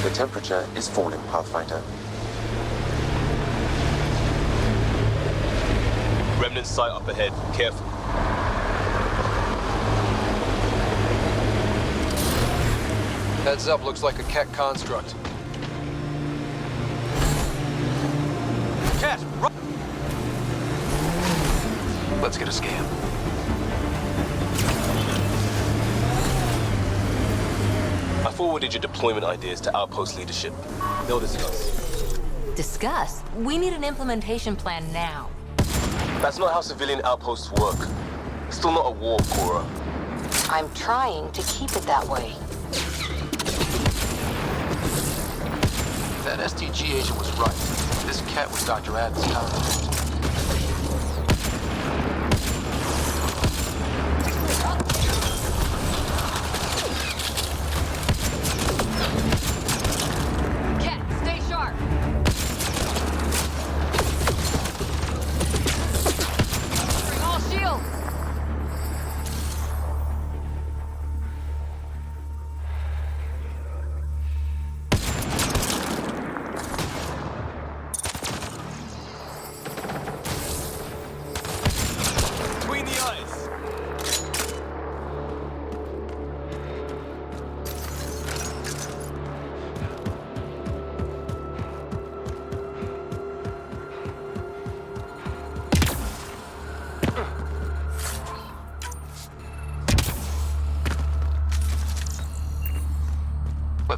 The temperature is falling, Pathfinder. Remnant site up ahead. Careful. Heads up, looks like a Ket construct. Ket, run! Let's get a scan. I forwarded your deployment ideas to Outpost leadership. They'll discuss. Discuss? We need an implementation plan now. That's not how civilian outposts work. It's still not a war, Cora. I'm trying to keep it that way. That STG agent was right. This Ket was Dr. Aden's contact.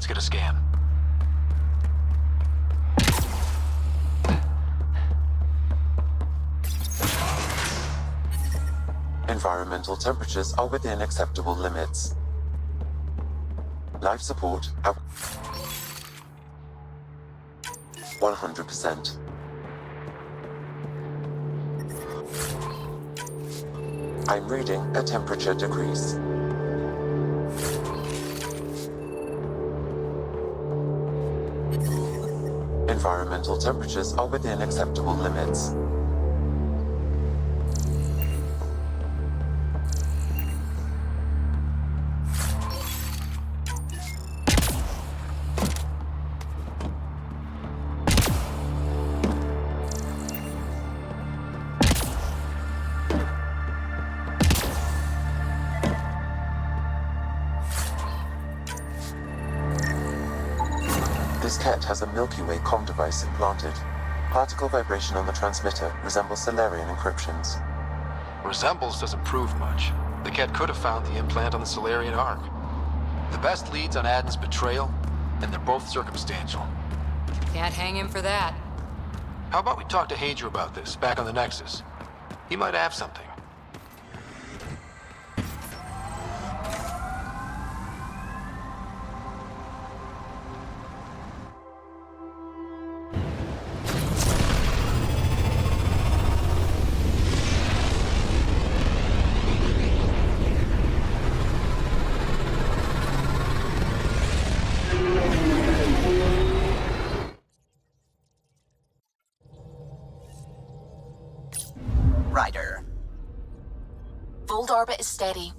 Let's get a scan. Environmental temperatures are within acceptable limits. Life support at 100%. I'm reading a temperature decrease. Environmental temperatures are within acceptable limits. This cat has a Milky Way comm device implanted. Particle vibration on the transmitter resembles Solarian encryptions. Resembles doesn't prove much. The cat could have found the implant on the Solarian Ark. The best leads on Aden's betrayal, and they're both circumstantial. Can't hang him for that. How about we talk to Hager about this, back on the Nexus? He might have something. Ryder. Fold orbit is steady.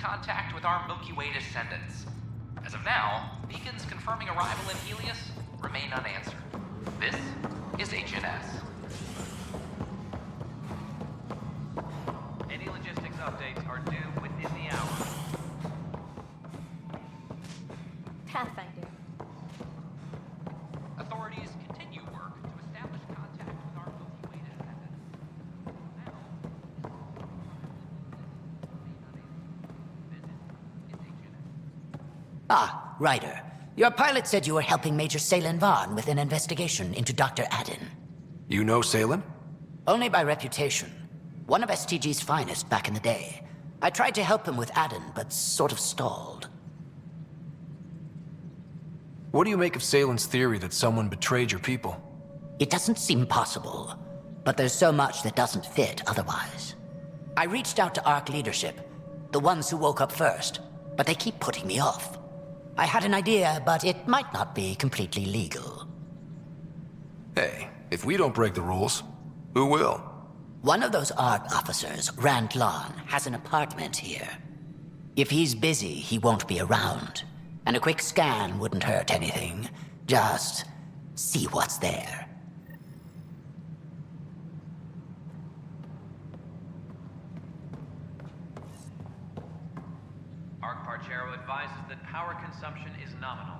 Contact with our Milky Way descendants. As of now, beacons confirming arrival in Helios remain unanswered. This is HNS. Any logistics updates are due within the hour. Pathfinder. Authorities continue work to establish contact with our Milky Way descendants. Ah, Ryder. Your pilot said you were helping Major Salen Vaughn with an investigation into Dr. Aden. You know Salen? Only by reputation. One of STG's finest back in the day. I tried to help him with Aden, but sort of stalled. What do you make of Salen's theory that someone betrayed your people? It doesn't seem possible, but there's so much that doesn't fit otherwise. I reached out to ARC leadership, the ones who woke up first, but they keep putting me off. I had an idea, but it might not be completely legal. Hey, if we don't break the rules, who will? One of those ARC officers, Rand Lon, has an apartment here. If he's busy, he won't be around. And a quick scan wouldn't hurt anything. Just see what's there. Arc Parchero advises that power consumption is nominal.